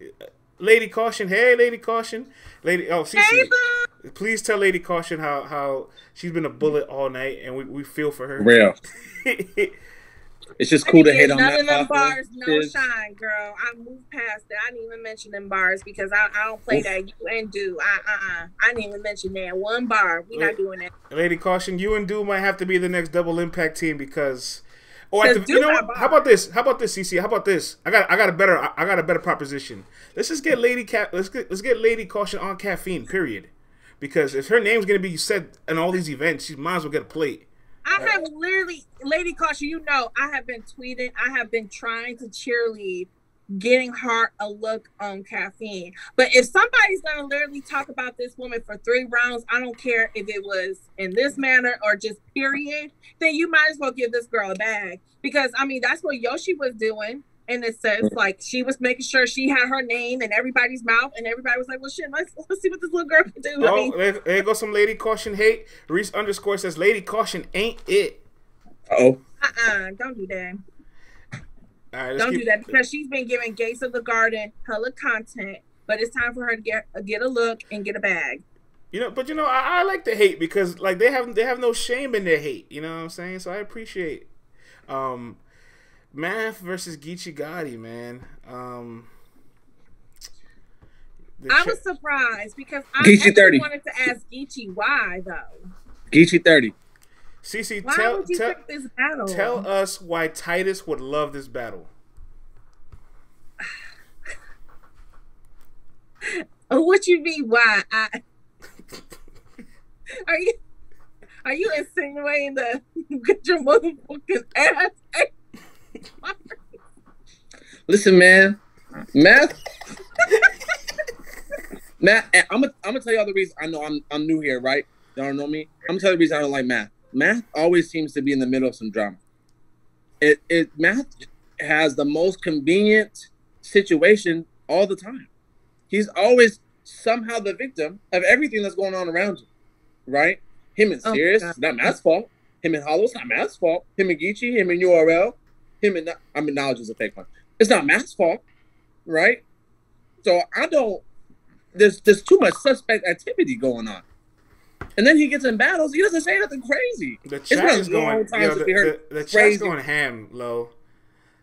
Lady Caution. Hey, Lady Caution. CeCe. Hey, Please tell Lady Caution how she's been a bullet all night, and we feel for her. Real. It's just cool to hate on that. None of them bars, no shine, girl. I moved past that. I didn't even mention them bars because I don't play that. You and Do. I didn't even mention that one bar. We're not doing that. Lady Caution, you and Do might have to be the next double impact team because. Oh, you know what? How about this? CeCe? How about this? I got a better proposition. Let's just get let's get Lady Caution on caffeine. Period. Because if her name's gonna be said in all these events, she might as well get a plate. I have literally, Lady Caution, you know, I have been tweeting, I have been trying to cheerlead getting her a look on caffeine. But if somebody's gonna literally talk about this woman for 3 rounds, I don't care if it was in this manner or just period, then you might as well give this girl a bag. Because I mean, that's what Yoshi was doing. In a sense, like she was making sure she had her name in everybody's mouth, and everybody was like, "Well, shit, let's see what this little girl can do." Oh, I mean, there goes some Lady Caution hate. Reese _ says, "Lady Caution ain't it." Oh. Don't do that. All right, don't do that because she's been giving Gates of the Garden hella content, but it's time for her to get a look and get a bag. You know, but I like the hate because like they have no shame in their hate. You know what I'm saying? So I appreciate. Math versus GEECHI GOTTI, man. I was surprised because I wanted to ask GEECHI why though. GEECHI 30. CeCe, why would you pick this battle? Tell us why Titus would love this battle. What you mean? Why? Are you insinuating that get your motherfucking ass? Listen, man, Math. I'm gonna tell y'all the reason. I know I'm new here, right? Y'all don't know me. I'm gonna tell you the reason I don't like Math. Math always seems to be in the middle of some drama. Math has the most convenient situation all the time. He's always somehow the victim of everything that's going on around you, right? Him and Sirius, it's not Math's fault. Him and Hollow, it's not Math's fault. Him and GEECHI, him and URL. Knowledge is a fake one. It's not Matt's fault, right? So there's too much suspect activity going on. And then he gets in battles, he doesn't say nothing crazy. The chat is going, the chat's going ham, Lowe.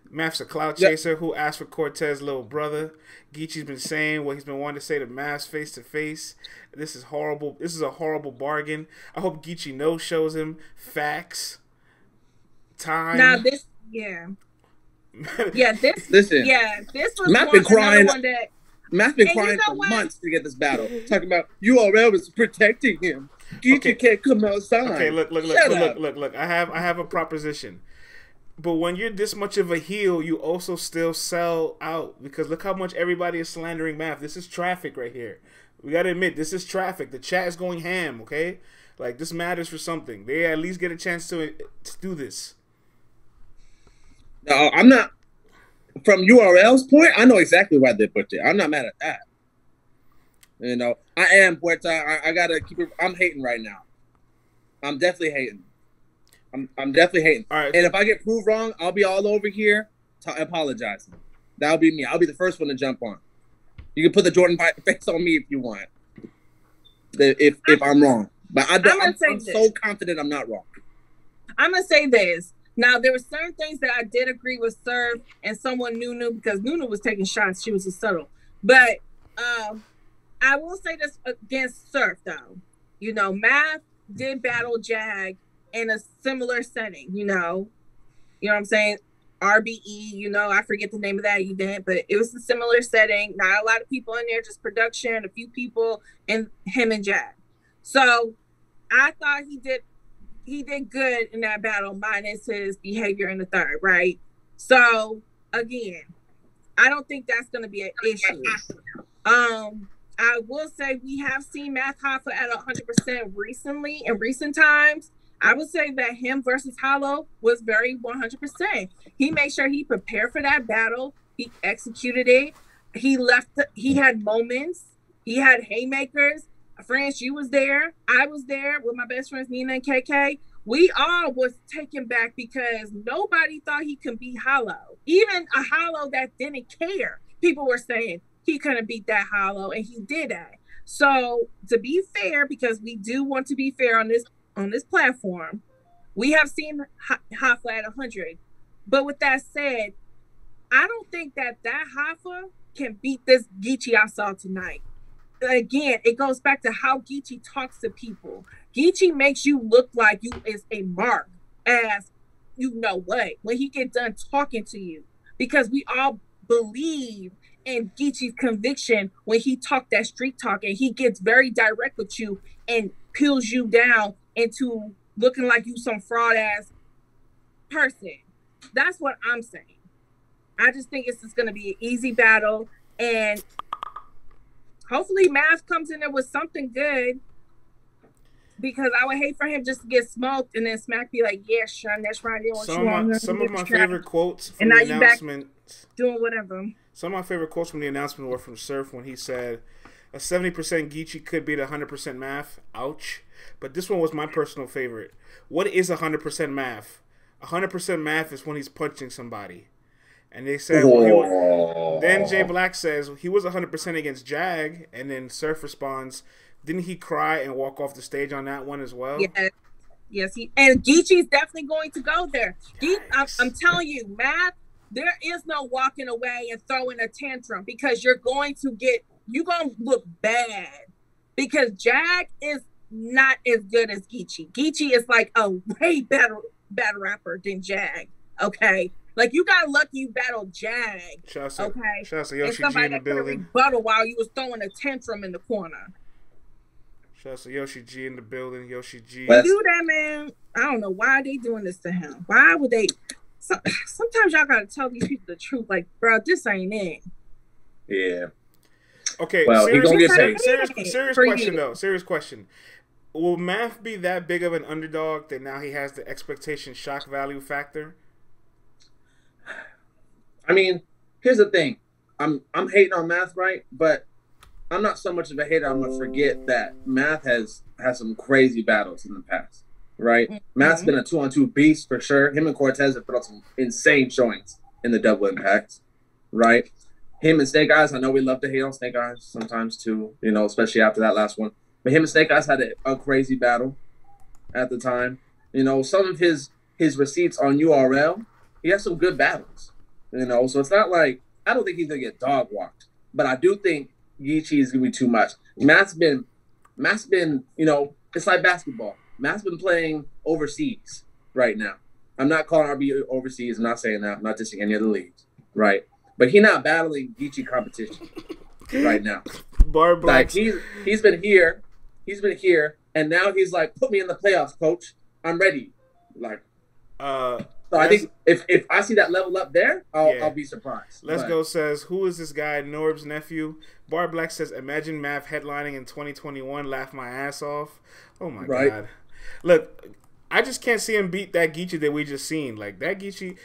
Math's a clout chaser who asked for Cortez's little brother. GEECHI's been saying what he's been wanting to say to Math face to face. This is horrible. This is a horrible bargain. I hope GEECHI shows him facts. Time. Now this. Yeah. This. Listen. Yeah, this was Math been crying. Math been crying for months to get this battle. Talking about URL is protecting him. GEECHI can't come outside. Okay, look. I have a proposition. But when you're this much of a heel, you also still sell out because look how much everybody is slandering Math. This is traffic right here. We gotta admit this is traffic. The chat is going ham. Okay, like this matters for something. They at least get a chance to do this. No, I'm not. From URL's point, I know exactly why they put it. I'm not mad at that. You know, I am Puerta. I gotta keep it. I'm hating right now. I'm definitely hating. I'm definitely hating. All right. And if I get proved wrong, I'll be all over here apologizing. That'll be me. I'll be the first one to jump on. You can put the Jordan face on me if you want. If I'm wrong, but I'm so confident I'm not wrong. I'm gonna say this. Now, there were certain things that I did agree with Surf and someone Nunu because Nunu was taking shots. She was just subtle. But I will say this against Surf, though. You know, Math did battle Jag in a similar setting, you know. You know what I'm saying? RBE, you know, I forget the name of that event, but it was a similar setting. Not a lot of people in there, just production, a few people, and him and Jag. So I thought he did good in that battle, minus his behavior in the third, right? So again, I don't think that's going to be an issue. I will say we have seen Math Hoffa at 100% recently in recent times. I would say that him versus Hollow was very 100%. He made sure he prepared for that battle. He executed it. He had moments. He had haymakers. France, you was there. I was there with my best friends, Nina and KK. We all was taken back because nobody thought he could beat Hollow. Even a Hollow that didn't care. People were saying he couldn't beat that Hollow, and he did that. So to be fair, because we do want to be fair on this platform, we have seen Hoffa at 100. But with that said, I don't think that Hoffa can beat this GEECHI I saw tonight. Again, it goes back to how GEECHI talks to people. GEECHI makes you look like you is a mark, as you know what, when he get done talking to you. Because we all believe in GEECHI's conviction when he talk that street talk, and he gets very direct with you and peels you down into looking like you some fraud ass person. That's what I'm saying. I just think it's just going to be an easy battle, and hopefully Math comes in there with something good, because I would hate for him just to get smoked and then Smack be like, yeah, Sean, that's right. Some of my favorite quotes from the announcement, doing whatever. Some of my favorite quotes from the announcement were from Surf when he said, a 70% GEECHI could beat 100% Math. Ouch. But this one was my personal favorite. What is 100% Math? 100% Math is when he's punching somebody. And they said, then Jay Black says he was 100% against Jag, and then Surf responds, didn't he cry and walk off the stage on that one as well? Yes, and GEECHI's definitely going to go there. I'm telling you, Math, there is no walking away and throwing a tantrum, because you're going to look bad, because Jag is not as good as GEECHI. GEECHI is like a way better rapper than Jag. Okay. Like, you got lucky you battled Jag. Shout out to Yoshi G in the building. Rebuttal while you was throwing a tantrum in the corner. Shout out to Yoshi G in the building. Yoshi G. Do that, man. I don't know why they doing this to him. Why would they? Sometimes y'all gotta tell these people the truth. Like, bro, this ain't it. Yeah. Okay. Well, Serious question. Will Math be that big of an underdog that now he has the expectation shock value factor? I mean, here's the thing. I'm hating on Math, right? But I'm not so much of a hater. I'm gonna forget that Math has some crazy battles in the past, right? Mm-hmm. Math's been a 2-on-2 beast for sure. Him and Cortez have put out some insane showings in the double impacts, right? Him and Snake Eyes, I know we love to hate on Snake Eyes sometimes too, you know, especially after that last one. But him and Snake Eyes had a crazy battle at the time. You know, some of his receipts on URL, he has some good battles. You know, so it's not like, I don't think he's going to get dog walked. But I do think GEECHI is going to be too much. Matt's been, you know, it's like basketball. Matt's been playing overseas right now. I'm not calling RB overseas. I'm not saying that. I'm not dissing any of the leagues, right? But he's not battling GEECHI competition right now. Like, he's been here. He's been here. And now he's like, put me in the playoffs, coach. I'm ready. Like, so I think if I see that level up there, I'll be surprised. Let's Go says, who is this guy? Norb's nephew. Bar Black says, imagine Math headlining in 2021. Laugh my ass off. Oh my God. Look, I just can't see him beat that GEECHI that we just seen. Like, that GEECHI,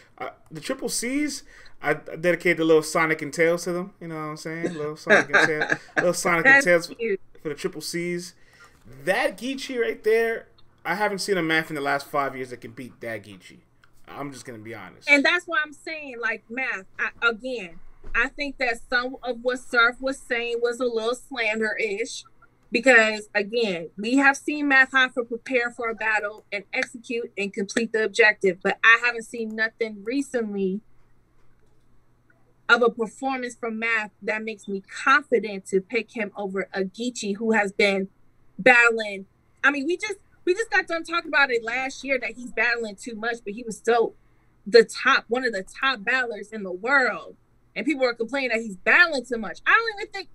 the triple C's, I dedicated a little Sonic and Tails to them. You know what I'm saying? Little Sonic and Tails. Little Sonic and Tails for the triple C's. That GEECHI right there, I haven't seen a Math in the last 5 years that can beat that GEECHI. I'm just going to be honest. And that's why I'm saying, like, Math, I think that some of what Surf was saying was a little slander-ish. Because, again, we have seen Math Hoffa prepare for a battle and execute and complete the objective. But I haven't seen nothing recently of a performance from Math that makes me confident to pick him over a GEECHI who has been battling. I mean, we just got done talking about it last year that he's battling too much, but he was still one of the top battlers in the world. And people were complaining that he's battling too much. I don't even think,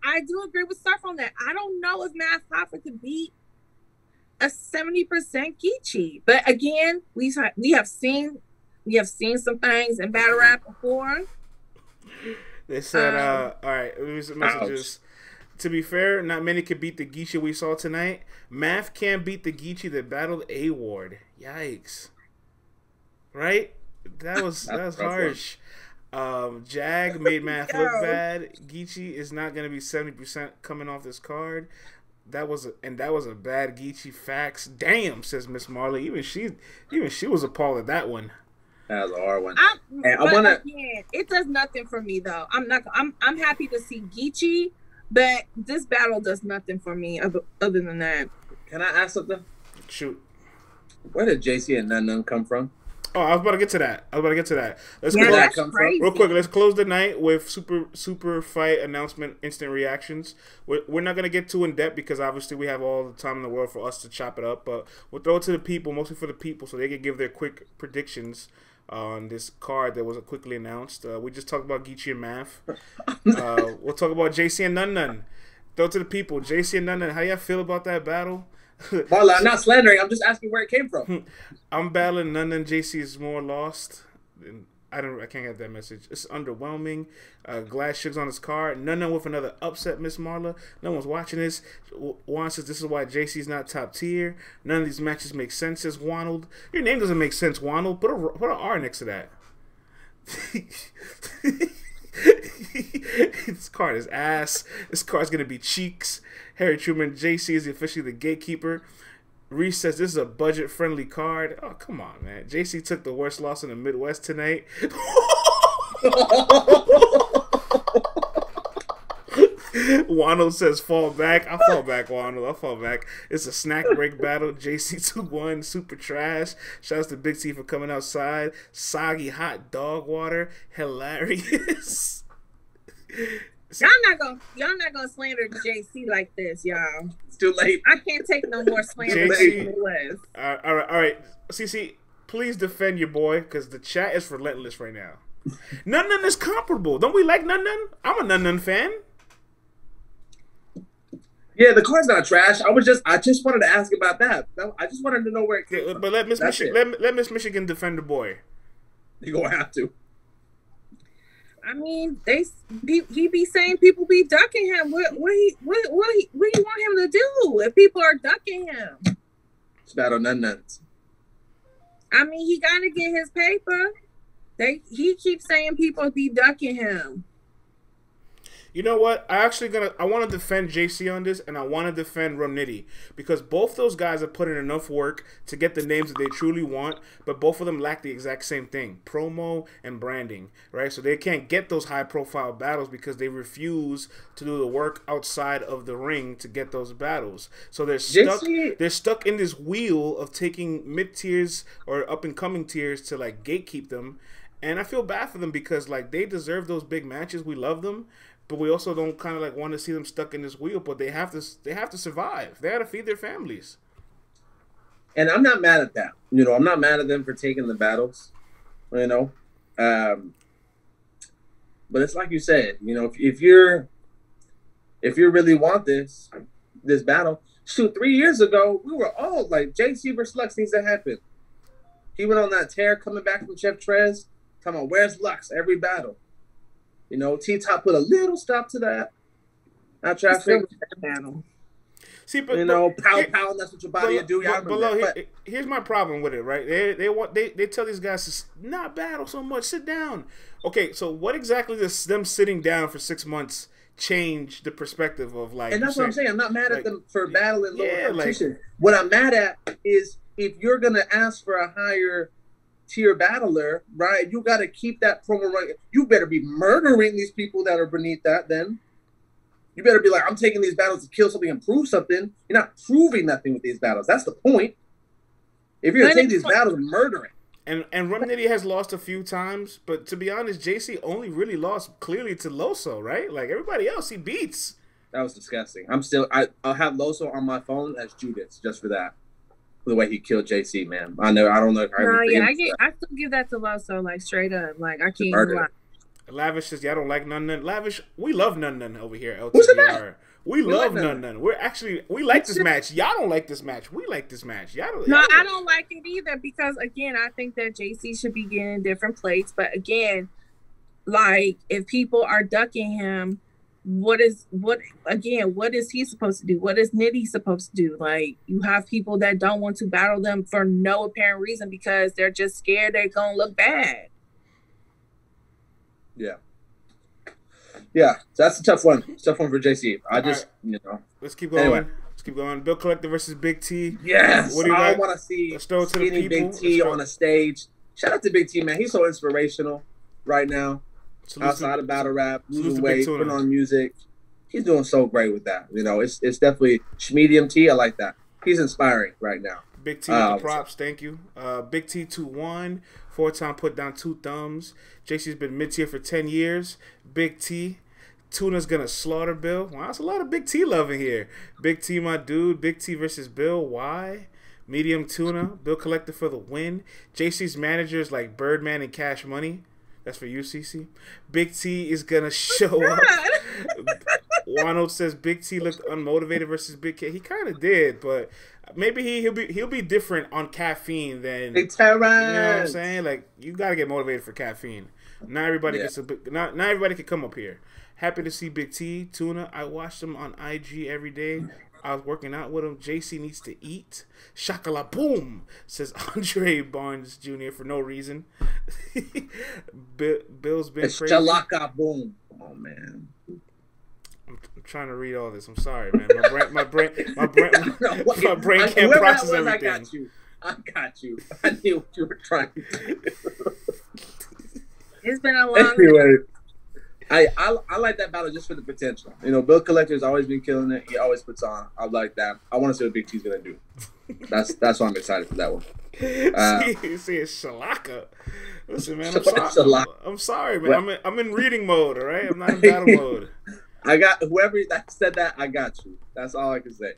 I do agree with Surf on that. I don't know if Math Hoffa could beat a 70% GEECHI. But again, we have seen some things in battle rap before. They said, all right, here's the messages. To be fair, not many could beat the GEECHI we saw tonight. Math can't beat the GEECHI that battled A-Ward. Yikes. Right? That was harsh. Jag made Math look bad. GEECHI is not going to be 70% coming off this card. That was a bad GEECHI. Facts. Damn, says Miss Marley. Even she was appalled at that one. That was a hard one. It does nothing for me though. I'm happy to see GEECHI, But this battle does nothing for me other than that. Can I ask something? Shoot. Where did JC and Nun come from? Oh, I was about to get to that. Let's real quick. Let's close the night with super fight announcement, instant reactions. We're not gonna get too in depth because obviously we have all the time in the world for us to chop it up. But we'll throw it to the people, mostly for the people, so they can give their quick predictions on this card that was quickly announced. We just talked about GEECHI and Math. We'll talk about JC and Nun. Throw it to the people. JC and Nun. How y'all feel about that battle? Marla, I'm not slandering. I'm just asking where it came from. I'm battling Nun. JC is more lost. I can't get that message. It's underwhelming. Glass shits on his card. Nun with another upset, Miss Marla. No one's watching this. Juan says this is why JC's not top tier. None of these matches make sense, says Wanold. Your name doesn't make sense, Wanold. Put an R next to that. This card is ass. This card's gonna be cheeks. Harry Truman, JC is officially the gatekeeper. Reese says this is a budget-friendly card. Oh, come on, man. JC took the worst loss in the Midwest tonight. Wano says fall back. I'll fall back, Wano. I'll fall back. It's a snack break battle. JC 2-1. Super trash. Shouts to Big T for coming outside. Soggy hot dog water. Hilarious. Y'all not gonna slander JC like this, y'all. It's too late. I can't take no more slander. All right. CeCe, please defend your boy because the chat is relentless right now. Nun is comparable. Don't we like Nun? I'm a Nun fan. Yeah, the card's not trash. I just wanted to ask about that. I just wanted to know where it came from. But let Miss Michigan defend the boy. You're gonna have to. I mean, he be saying people be ducking him. What do you want him to do if people are ducking him? It's battle nuns. I mean, he got to get his paper. He keeps saying people be ducking him. You know what? I want to defend JC on this, and I want to defend Romnitty because both those guys have put in enough work to get the names that they truly want, but both of them lack the exact same thing: promo and branding, right? So they can't get those high-profile battles because they refuse to do the work outside of the ring to get those battles. So they're stuck. They're stuck in this wheel of taking mid-tiers or up-and-coming tiers to like gatekeep them, and I feel bad for them because like they deserve those big matches. We love them. But we also don't kind of like want to see them stuck in this wheel. But they have to survive. They got to feed their families. And I'm not mad at that. You know, I'm not mad at them for taking the battles. You know, but it's like you said. You know, if you really want this battle, shoot, 3 years ago we were all like JC versus Lux needs to happen. He went on that tear coming back from Chef Trez, talking about where's Lux every battle. You know, T-Top put a little stop to that. Not traffic. See, but you know, pow, that's what your body will do. Here's my problem with it, right? They tell these guys to not battle so much. Sit down. Okay, so what exactly does them sitting down for 6 months change the perspective of like? And that's what I'm saying. I'm not mad at them for battling lower competition. What I'm mad at is if you're gonna ask for a higher tier battler, right? You got to keep that promo right. You better be murdering these people that are beneath that. Then you better be like, I'm taking these battles to kill something and prove something. You're not proving nothing with these battles. That's the point. If you're gonna take these battles and murdering. And Romnitty has lost a few times, but to be honest, JC only really lost clearly to Loso, right? Like everybody else, he beats. That was disgusting. I'll have Loso on my phone as Judas just for that. The way he killed JC, man. I don't know. I still give that to Loso, like straight up. Like I can't lie. Lavish says, "I don't like Nun." Lavish, we love Nun over here. LTBR. What's that? We love Nun. We like this match. Y'all don't like this match. We like this match. I don't like it either because again, I think that JC should be getting different plates. But again, like if people are ducking him, what is he supposed to do? What is Nitty supposed to do? Like you have people that don't want to battle them for no apparent reason because they're just scared they're gonna look bad. Yeah. So that's a tough one. It's a tough one for JC. Let's keep going. Anyway. Let's keep going. Bill Collector versus Big T. Yes. I want to see skinny Big T on a stage. Shout out to Big T, man. He's so inspirational right now. Outside of battle rap, losing weight, putting on music. he's doing so great with that. You know, it's definitely medium T. I like that. He's inspiring right now. Big T with the props, thank you. Big T 2-1, 4-time put down 2 thumbs. JC's been mid-tier for 10 years. Big T. Tuna's gonna slaughter Bill. Wow, that's a lot of Big T love in here. Big T, my dude. Big T versus Bill. Why? Medium Tuna. Bill Collector for the win. JC's managers like Birdman and Cash Money. That's for you, CeCe. Big T is gonna show up. Wano says Big T looked unmotivated versus Big K. He kind of did, but maybe he'll be different on caffeine than Big Terrence. You know what I'm saying? Like, you gotta get motivated for caffeine. Not everybody not everybody can come up here. Happy to see Big T, Tuna. I watched him on IG every day. I was working out with him. JC needs to eat. Shakala boom, says Andre Barnes Jr. for no reason. Bill's been it's crazy. Shalaka boom. Come on, man. I'm trying to read all this. I'm sorry, man. My brain can't process everything. I got you. I knew what you were trying to do. It's been a long anyway. I like that battle just for the potential. You know, Bill Collector's always been killing it. He always puts on. I like that. I want to see what Big T's gonna do. That's why I'm excited for that one. See, it's Shalaka. Listen, man, I'm sorry, man. I'm in reading mode. All right, I'm not in battle mode. I got whoever that said that. I got you. That's all I can say.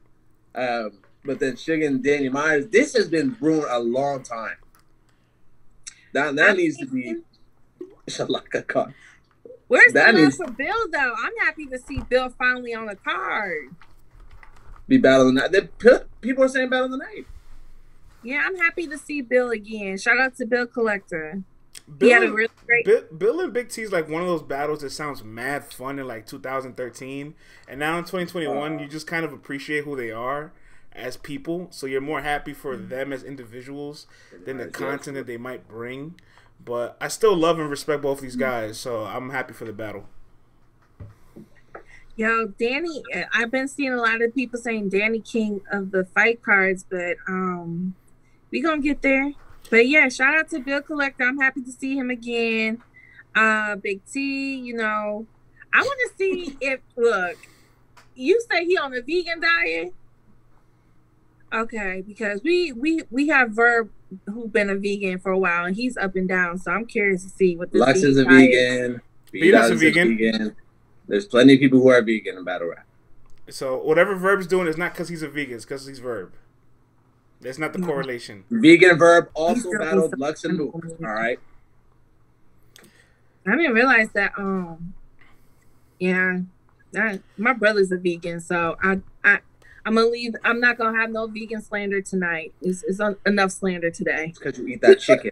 But then Sugar and Danny Myers. This has been brewing a long time. That needs to be Shalaka card. Where's the love for Bill, though? I'm happy to see Bill finally on the card. Be battle of the night. People are saying battle of the night. Yeah, I'm happy to see Bill again. Shout out to Bill Collector. He had a really great... Bill and Big T is like one of those battles that sounds mad fun in like 2013. And now in 2021, you just kind of appreciate who they are as people. So you're more happy for them as individuals than the content that they might bring. But I still love and respect both these guys, so I'm happy for the battle. Yo, Danny, I've been seeing a lot of people saying Danny King of the fight cards, but we gonna get there. But yeah, shout out to Bill Collector. I'm happy to see him again. Big T, you know, I want to see if you say he on a vegan diet. Okay, because we have Verb who been a vegan for a while and he's up and down, so I'm curious to see what this Lux is a vegan. Vita's a vegan. There's plenty of people who are vegan in battle rap. So whatever Verb's doing is not because he's a vegan, it's because he's Verb. That's not the correlation. Vegan Verb also battled Lux and Mook. All right. I didn't realize that. Yeah, my brother's a vegan, so I'm gonna leave. I'm not gonna have no vegan slander tonight. It's enough slander today. Because you eat that chicken.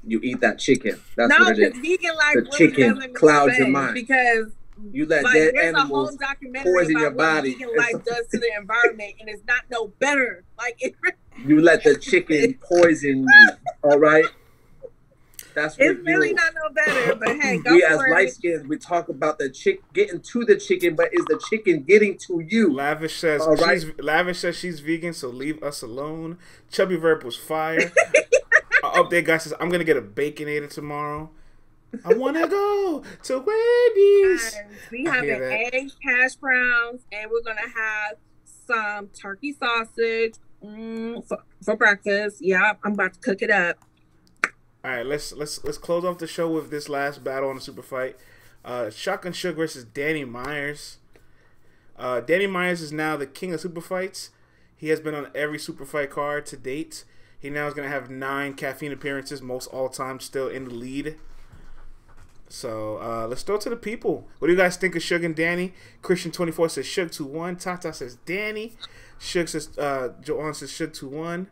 You eat that chicken. That's what it is. Vegan life the really chicken clouds your mind. Because you let dead animals poison your body. What vegan life does to the environment, and it's not no better. Like you let the chicken poison you. All right. That's what it's really not no better. But hey, go we for as it. light skins, we talk about the getting to the chicken, but is the chicken getting to you? Lavish says Lavish says she's vegan, so leave us alone. Chubby Verb was fire. Update guy says I'm gonna get a Baconator tomorrow. I wanna go to Wendy's. We have an egg hash browns, and we're gonna have some turkey sausage for breakfast. Yeah, I'm about to cook it up. All right, let's close off the show with this last battle on the super fight. Shotgun Suge versus Danny Myers. Danny Myers is now the king of super fights. He has been on every super fight card to date. He now is going to have 9 caffeine appearances, most all time, still in the lead. So let's throw it to the people. What do you guys think of Suge and Danny? Christian24 says Suge 2-1. Tata says Danny. Suge says Joanne says Suge 2-1.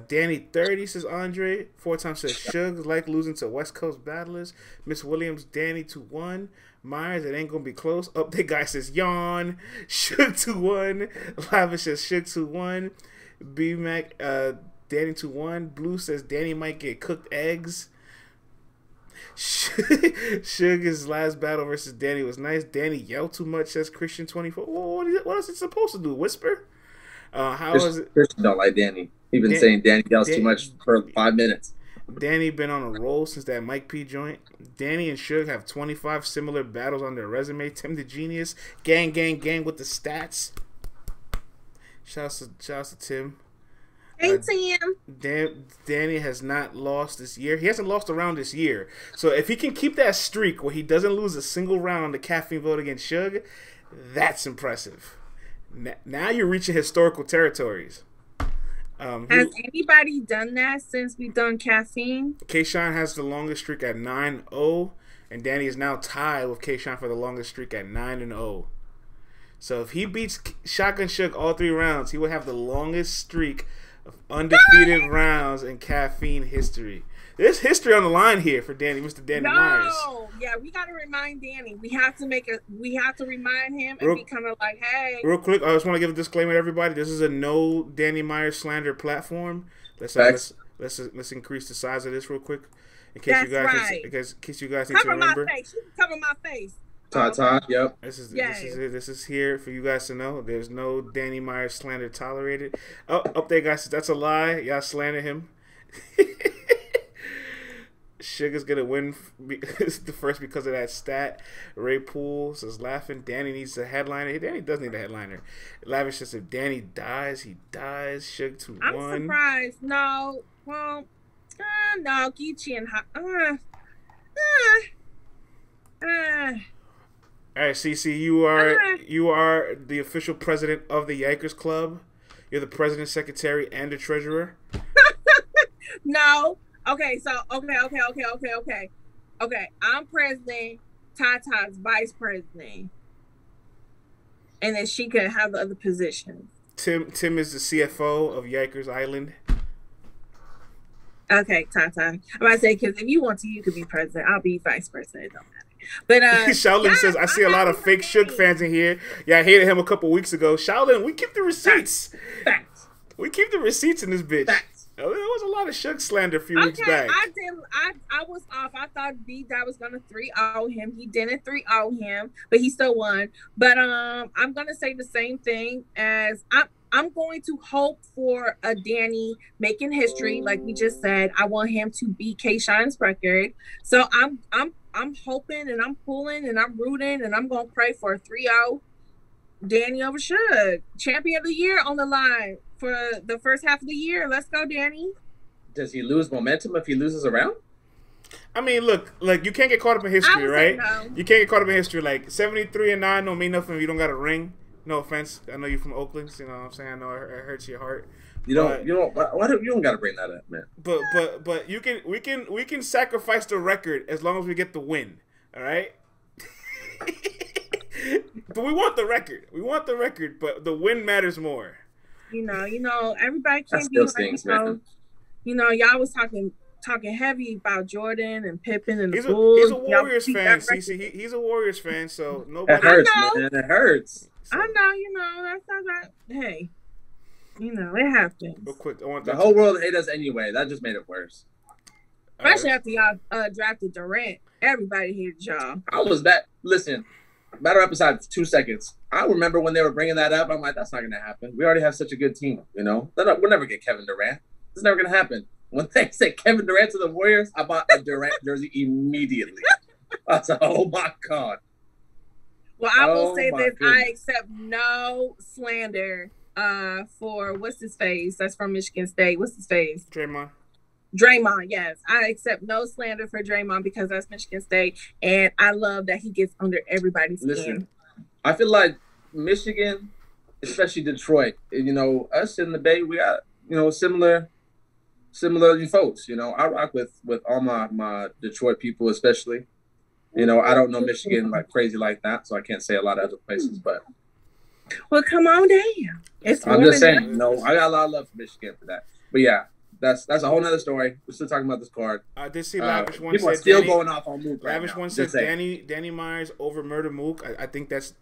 Danny 30 says Andre. 4 times says Suge like losing to West Coast battlers. Miss Williams Danny 2-1. Myers, it ain't gonna be close. Update guy says yawn. Suge 2-1. Lavish says Suge 2-1. B Mac Danny 2-1. Blue says Danny might get cooked eggs. Suge's last battle versus Danny was nice. Danny yelled too much, says Christian24. What else is it supposed to do? Whisper? Christian don't like Danny. He's been saying Danny yells too much for 5 minutes. Danny been on a roll since that Mike P joint. Danny and Suge have 25 similar battles on their resume. Tim the Genius, gang with the stats. Shouts to Tim. Hey, Tim. Danny has not lost this year. He hasn't lost a round this year. So if he can keep that streak where he doesn't lose a single round on the caffeine vote against Suge, that's impressive. Now you're reaching historical territories. Has anybody done that since we've done caffeine? K-Shine has the longest streak at 9-0, and Danny is now tied with K-Shine for the longest streak at 9-0. So if he beats Shotgun Suge all 3 rounds, he would have the longest streak of undefeated rounds in caffeine history. There's history on the line here for Danny, Mr. Danny Myers. Yeah, we gotta remind Danny. We have to remind him and be kind of like, hey. Real quick, I just want to give a disclaimer to everybody. This is a no Danny Myers slander platform. Let's increase the size of this real quick, in case you guys need to remember. Cover my face. You can cover my face. Yep. This is here for you guys to know. There's no Danny Myers slander tolerated. Up there, guys. That's a lie. Y'all slander him. Sugar's gonna win the first because of that stat. Ray Poole says laughing. Danny needs a headliner. Danny does need a headliner. Lavish says if Danny dies, he dies. Sugar 2-1. I'm surprised. No, well, no. GEECHI and All right, CeCe, you are the official president of the Yikers Club. You're the president, secretary, and the treasurer. No. Okay, so okay. I'm president. Tata's vice president, and then she could have the other positions. Tim is the CFO of Yikers Island. Okay, Tata. I'm about to say, because if you want to, you could be president. I'll be vice president. It don't matter. But Shaolin says, I see a lot of fake Suge fans in here. Yeah, I hated him a couple weeks ago. Shaolin, we keep the receipts. Facts. We keep the receipts in this bitch. Facts. There was a lot of Suge slander a few weeks back. I was off. I thought B-Dot was gonna 3-0 him. He didn't 3-0 him, but he still won. But I'm gonna say the same thing as I'm going to hope for a Danny making history, like we just said. I want him to beat K-Shine's record. So I'm hoping and I'm pulling and I'm rooting and I'm gonna pray for a 3-0 Danny over Suge. Champion of the year on the line for the first half of the year. Let's go, Danny. Does he lose momentum if he loses a round? I mean, look, you can't get caught up in history, right? No. You can't get caught up in history. Like 73-9 don't mean nothing if you don't got a ring. No offense. I know you're from Oakland. You know what I'm saying? I know it hurts your heart. You don't got to bring that up, man. But we can sacrifice the record as long as we get the win. All right. But we want the record. We want the record, but the win matters more. You know, everybody can't be like, y'all was talking heavy about Jordan and Pippen and the Bulls. He's a Warriors fan, CeCe. He's a Warriors fan, so nobody. It hurts, man. It hurts. So. I know, that's not that. Hey, it happens. Real quick, the whole world hates us anyway. That just made it worse. Especially after y'all drafted Durant. Everybody hated y'all. I was that. Listen, battle rap aside 2 seconds. I remember when they were bringing that up. I'm like, that's not going to happen. We already have such a good team, We'll never get Kevin Durant. It's never going to happen. When they said Kevin Durant to the Warriors, I bought a Durant jersey immediately. I said, oh, my God. Well, I will say this. Goodness. I accept no slander for what's his face? That's from Michigan State. What's his face? Draymond, yes. I accept no slander for Draymond because that's Michigan State, and I love that he gets under everybody's skin. Listen, I feel like Michigan, especially Detroit, us in the Bay, we got, similar folks. I rock with all my Detroit people, especially. I don't know Michigan like crazy like that, so I can't say a lot of other places, but. Well, come on down. I'm just saying, I got a lot of love for Michigan for that. But yeah. That's a whole nother story. We're still talking about this card. I did see Lavish one people said are still going off on Mook right Lavish now. One said Danny Myers over Murder Mook. I think that's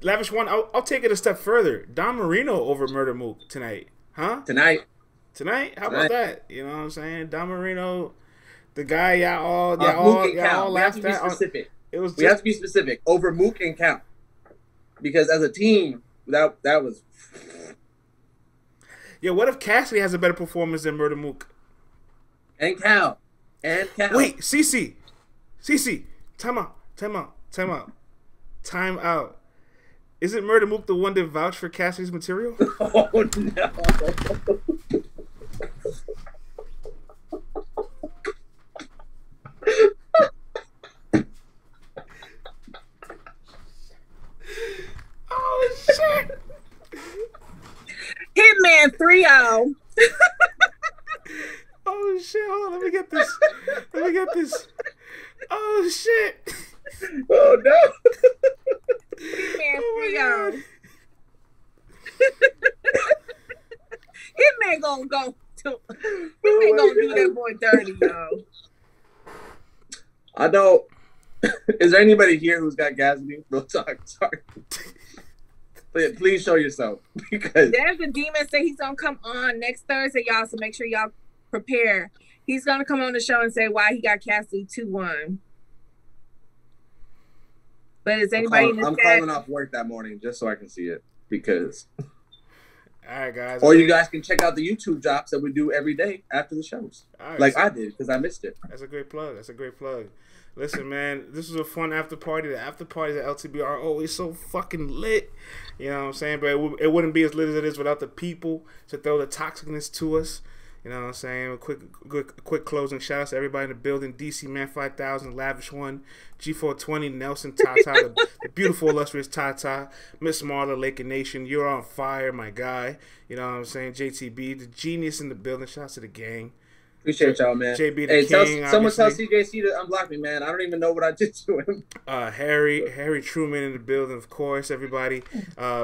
Lavish One. I'll take it a step further. Don Marino over Murder Mook tonight, huh? Tonight. How about that? You know what I'm saying? Don Marino, the guy y'all all laughed at. We have to be specific over Mook and Count, because as a team, that was. Yeah, what if Cassidy has a better performance than Murder Mook? And Cal. Wait, CeCe. CeCe, time out. Time out. Isn't Murder Mook the one that vouched for Cassidy's material? Oh no. Oh shit. Hitman 3-0. Oh shit, hold on, let me get this. Oh shit. Oh no. Hitman 3-0. Hitman gonna go to Hitman gonna do that boy dirty, yo. I don't. Is there anybody here who's got Cassidy? Real talk. Sorry. Please show yourself, because there's a demon say he's gonna come on next Thursday, y'all. So make sure y'all prepare. He's gonna come on the show and say why he got Cassidy 2-1. But is anybody I'm calling off work that morning just so I can see it, because. All right, guys. Or you guys can check out the YouTube drops that we do every day after the shows, right, I did, because I missed it. That's a great plug. Listen, man, this was a fun after party. The after parties at LTBR are always so fucking lit. You know what I'm saying? But it wouldn't be as lit as it is without the people to throw the toxicness to us. You know what I'm saying? A quick closing shout out to everybody in the building. DC Man 5000, Lavish One, G420, Nelson, Tata, the beautiful, illustrious Tata, Miss Marla, Lake and Nation. You're on fire, my guy. You know what I'm saying? JTB, the genius in the building. Shout out to the gang. Appreciate y'all, man. JB the King. Someone tell CJC to unblock me, man. I don't even know what I did to him. Harry Truman in the building, of course, everybody.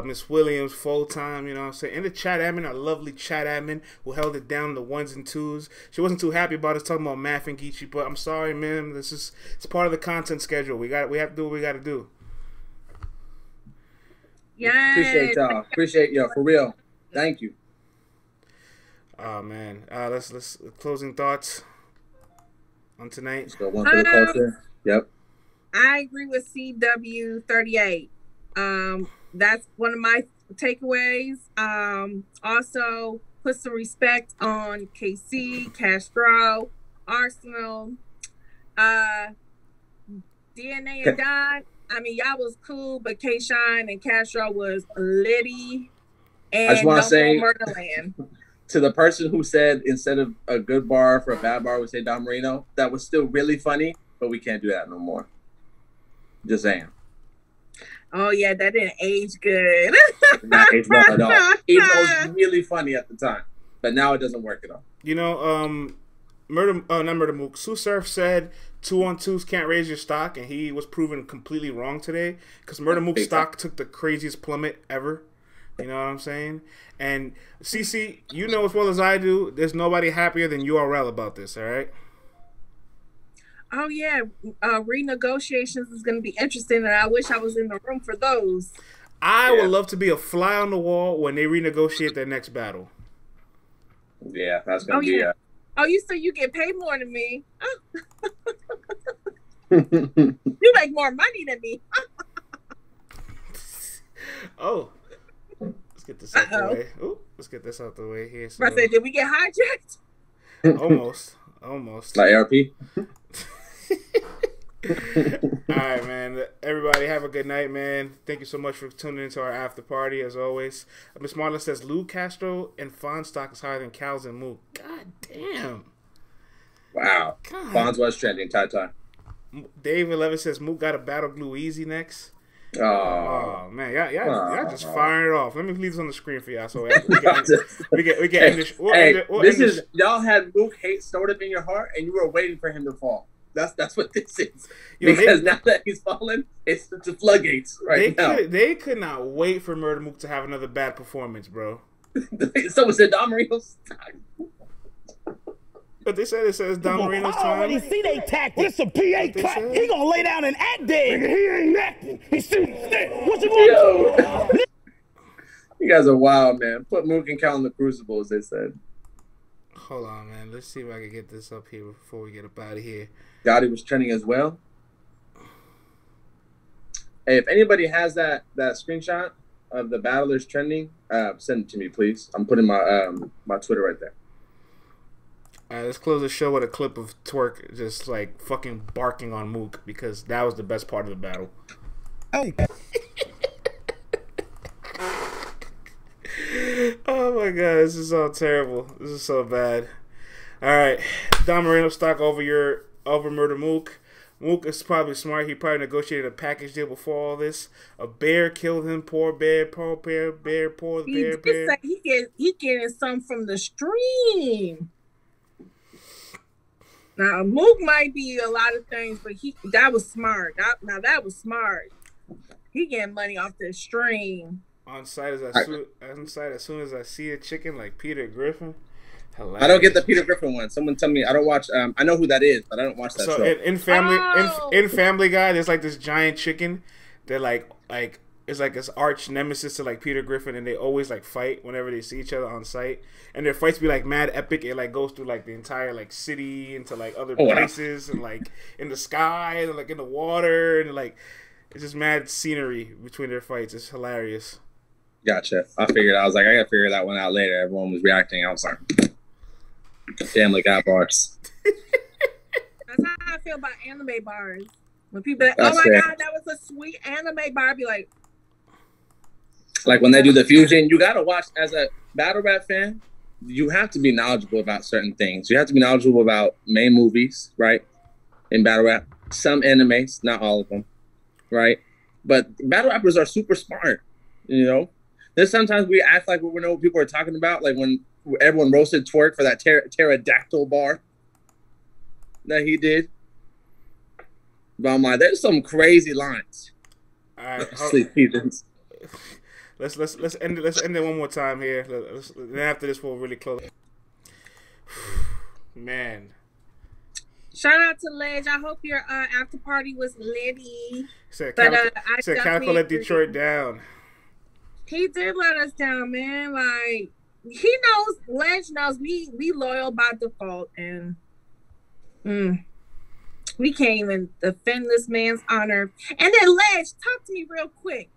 Miss Williams, full time, you know what I'm saying. And the chat admin, our lovely chat admin, who held it down in the 1s and 2s. She wasn't too happy about us talking about math and GEECHI, but I'm sorry, man. It's part of the content schedule. We have to do what we got to do. Yeah. Appreciate y'all. Appreciate y'all, for real. Thank you. Oh man, let's closing thoughts on tonight. Let's go one for the culture. Yep. I agree with CW38. That's one of my takeaways. Also put some respect on KC, Castro, Arsenal, DNA and Don. I mean, y'all was cool, but K-Shine and Castro was litty. And I just want to say, Murderland. To the person who said instead of a good bar for a bad bar, we say Don Marino, that was still really funny, but we can't do that no more. Just saying. Oh, yeah, that didn't age good. Not age well at all. Even though it was really funny at the time, but now it doesn't work at all. You know, not Murder Mook. Sue Surf said 2-on-2s can't raise your stock, and he was proven completely wrong today because Murder Mook's stock took the craziest plummet ever. You know what I'm saying? And CeCe, you know as well as I do, there's nobody happier than URL about this, all right? Oh, yeah. Renegotiations is going to be interesting, and I wish I was in the room for those. I would love to be a fly on the wall when they renegotiate their next battle. Yeah, that's going to be Oh, you say you get paid more than me. You make more money than me. Oh. Let's get this out the way. Ooh, let's get this out the way here. So. I said, did we get hijacked? Almost. Like ARP? All right, man. Everybody have a good night, man. Thank you so much for tuning into our after party, as always. Miss Marla says, Lou Castro and Fawn stock is higher than Cal's and Mook. God damn. Wow. Fawn's was trending, Ty. Dave 11 says, Mook got a battle glue easy next. Oh man, y'all just firing it off. Let me leave this on the screen for y'all so we get this is y'all had Mook hate stored up in your heart and you were waiting for him to fall. That's what this is. Because now that he's fallen, it's the floodgates now. They could not wait for Murder Mook to have another bad performance, bro. Someone said Don Marino's time. But they said it says Don Marino's time. I already see they tactics. It's a PA clap. He gonna lay down and act dead. Nigga, he ain't acting. He's shooting. What you want? You guys are wild, man. Put Mook and Cal in the crucible, as they said. Hold on, man. Let's see if I can get this up here before we get up out of here. Gotti was trending as well. Hey, if anybody has that screenshot of the battlers trending, send it to me, please. I'm putting my my Twitter right there. Let's close the show with a clip of Twerk just like fucking barking on Mook because that was the best part of the battle. Hey. Oh my god, this is so terrible. This is so bad. Alright. Don Marino stock over Murder Mook. Mook is probably smart. He probably negotiated a package deal before all this. A bear killed him. Poor bear, poor bear, poor bear. He getting some from the stream. Now Mook might be a lot of things, but that was smart. That was smart. He getting money off the stream. On site as soon as I see a chicken like Peter Griffin. Hilarious. I don't get the Peter Griffin one. Someone tell me. I don't watch. I know who that is, but I don't watch that show. In Family Guy, there's like this giant chicken that like is like this arch nemesis to like Peter Griffin, and they always like fight whenever they see each other on site, and their fights be like mad epic. It like goes through like the entire like city into like other places and like in the sky and like in the water and like it's just mad scenery between their fights. It's hilarious. Gotcha. I figured. I was like, I gotta figure that one out later. Everyone was reacting. I was like, Family Guy bars. That's how I feel about anime bars. When people like, oh my god, that was a sweet anime bar, I'd be like when they do the fusion, you gotta watch. As a battle rap fan, you have to be knowledgeable about certain things. You have to be knowledgeable about main movies, right? In battle rap, some animes, not all of them, right? But battle rappers are super smart, you know. There's sometimes we act like we know what people are talking about, like when everyone roasted Twerk for that pterodactyl bar that he did. But I'm like, there's some crazy lines. All right, let's end it one more time here. Then after this, we'll really close. Man. Shout out to Ledge. I hope your after party was litty. Said Calico let Detroit down. He did let us down, man. Like, he knows, Ledge knows we loyal by default, and we can't even defend this man's honor. And then Ledge, talk to me real quick.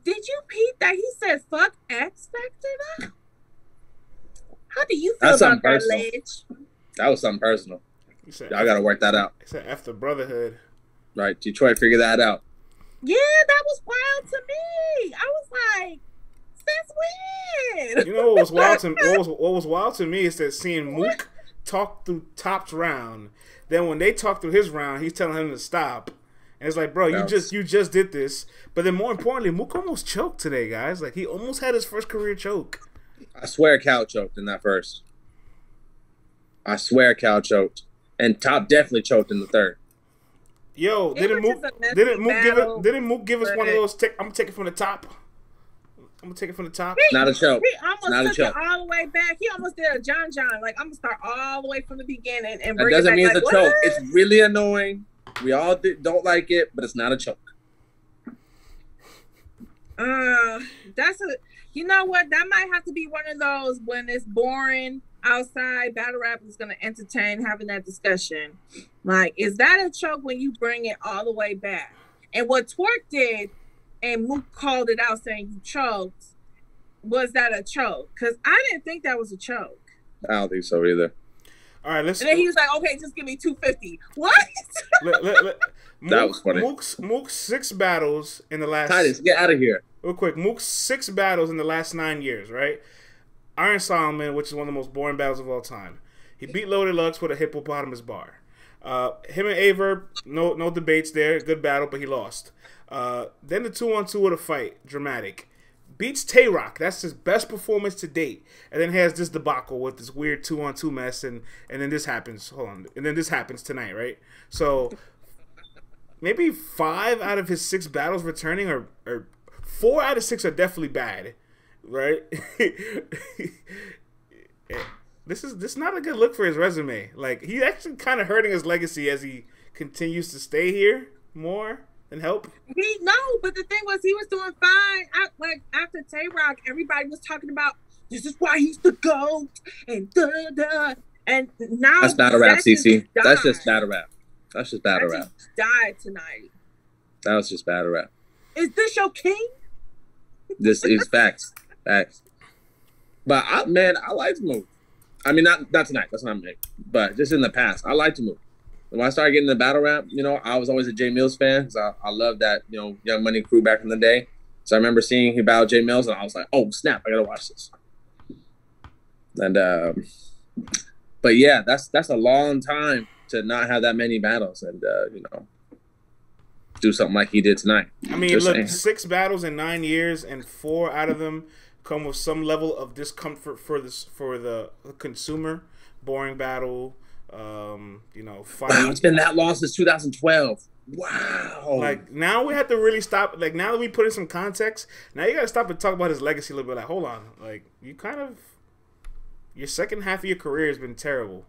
Did you peep that he said fuck X Factor? How do you feel about that, Ledge? That was something personal. Y'all gotta work that out. He said F the brotherhood. Right, Detroit, figure that out. Yeah, that was wild to me. I was like, since when? You know what was wild to me? What was wild to me is that seeing Mook talk through Top's round. Then when they talk through his round, he's telling him to stop. And it's like, bro, you just did this. But then more importantly, Mook almost choked today, guys. Like he almost had his first career choke. I swear Cal choked in that first. I swear Cal choked. And Top definitely choked in the third. Yo, didn't Mook give us one of those? I'm gonna take it from the top. I'm gonna take it from the top. Not a choke. He almost took it all the way back. He almost did a John. Like I'm gonna start all the way from the beginning and bring it back. That doesn't mean it's a choke. It's really annoying. We all don't like it, but it's not a choke. You know what? That might have to be one of those when it's boring outside. Battle rap is gonna entertain having that discussion. Like, is that a choke when you bring it all the way back? And what Twerk did, and Mook called it out saying you choked, was that a choke? Because I didn't think that was a choke. I don't think so either. All right, let's. And then he was like, "Okay, just give me 250." What? That was funny. Mook's 6 battles in the last. Titus, get out of here. Real quick, Mook's 6 battles in the last 9 years, right? Iron Solomon, which is one of the most boring battles of all time. He beat Loaded Lux with a hippopotamus bar. Him and Averb, no debates there. Good battle, but he lost. Then the 2-on-2 with a fight, dramatic. Beats Tay-Rock. That's his best performance to date. And then has this debacle with this weird 2-on-2 mess, and then this happens. Hold on. And then this happens tonight, right? So maybe 5 out of his 6 battles returning, or 4 out of 6 are definitely bad, right? This is not a good look for his resume. Like, he's actually kind of hurting his legacy as he continues to stay here more than help. But the thing was, he was doing fine. Like, after Tay-Rock, everybody was talking about, this is why he's the GOAT, and da-da. And now that's battle rap, CeCe. That's just battle rap. That's just battle rap. Died tonight. That was just battle rap. Is this your king? This is facts. Facts. But I like Mook. I mean, not tonight. That's not me. But just in the past, I liked Mook. When I started getting the battle rap, you know, I was always a Jay Mills fan because I love that, you know, Young Money crew back in the day. So I remember seeing he battled Jay Mills, and I was like, oh, snap, I got to watch this. And, but yeah, that's a long time to not have that many battles and, you know, do something like he did tonight. I mean, look, 6 battles in 9 years, and 4 out of them come with some level of discomfort for the consumer. Boring battle, you know, fighting. Wow, it's been that long since 2012. Wow. Like, now we have to really stop. Like, now that we put in some context, now you got to stop and talk about his legacy a little bit. Like, hold on. Like, you kind of, your second half of your career has been terrible.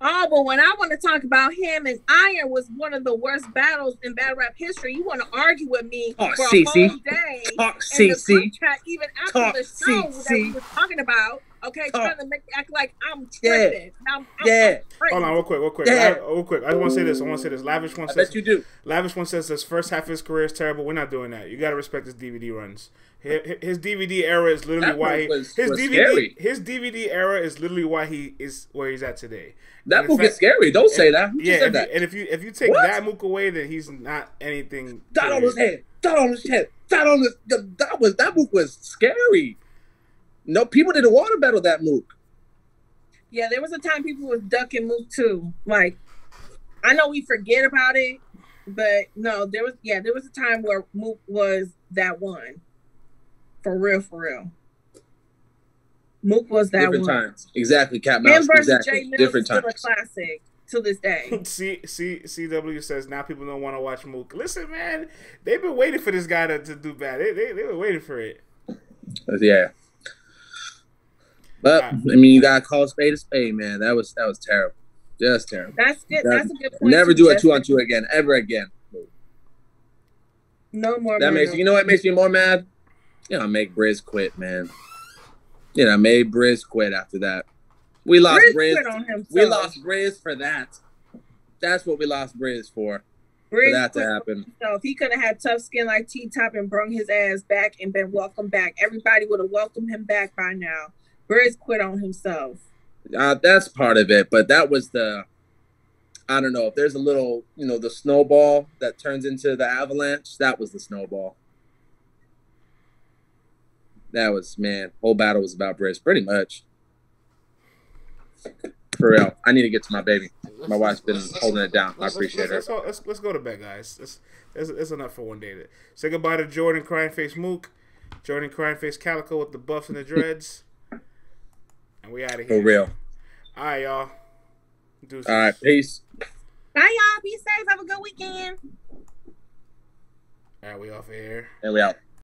Oh, but when I want to talk about him and Iron was one of the worst battles in battle rap history, you want to argue with me for a whole day. Talk, and CeCe. the chat, even after Talk, the show CeCe. that we were talking about, okay, Talk. trying to make act like I'm tripping. I'm Yeah. Hold on, real quick. Yeah. Real quick. I want to say this. Lavish one I says, bet you do. Lavish one says his first half of his career is terrible. We're not doing that. You got to respect his DVD runs. His DVD era is literally That why was his scary. DVD era is literally why he is where he's at today. That Mook is scary. Don't say that. Who Yeah, said that? if you take that Mook away, then he's not anything. Dot on his head. Dot on his head. Dot on his. That Mook was scary. No, people didn't want to battle that Mook. Yeah, there was a time people was ducking Mook too. Like, I know we forget about it, but no, there was a time where Mook was that one. For real. Mook was that different one. Times. Exactly, Cat Mouse. Him versus Exactly. Jay Mills Different is still times. a classic to this day. CW says now people don't want to watch Mook. Listen, man, they've been waiting for this guy to do bad. They were waiting for it. Yeah. But I mean, you gotta call a spade, man. That was terrible. Just terrible. That's good. That's a good point. Never do a 2-on-2 again, ever again. No more. That makes you know what makes me more mad? You know, make Briz quit, man. You know, made Briz quit after that. We lost Briz. We lost Briz for that. That's what we lost Briz for that to happen. So if he could have had tough skin like T-Top and brung his ass back and been welcomed back, everybody would have welcomed him back by now. Briz quit on himself. That's part of it, but that was I don't know, if there's a little, you know, the snowball that turns into the avalanche, that was the snowball. That was, man, whole battle was about Briz, pretty much. For real. I need to get to my baby. My wife's been holding it down. I appreciate her. Let's go to bed, guys. It's enough for one day. Say goodbye to Jordan Crying Face Mook, Jordan Crying Face Calico with the buffs and the dreads. And we out of here. For real. All right, y'all. Deuces. All right, peace. Bye, y'all. Be safe. Have a good weekend. All right, we off of here. And we out.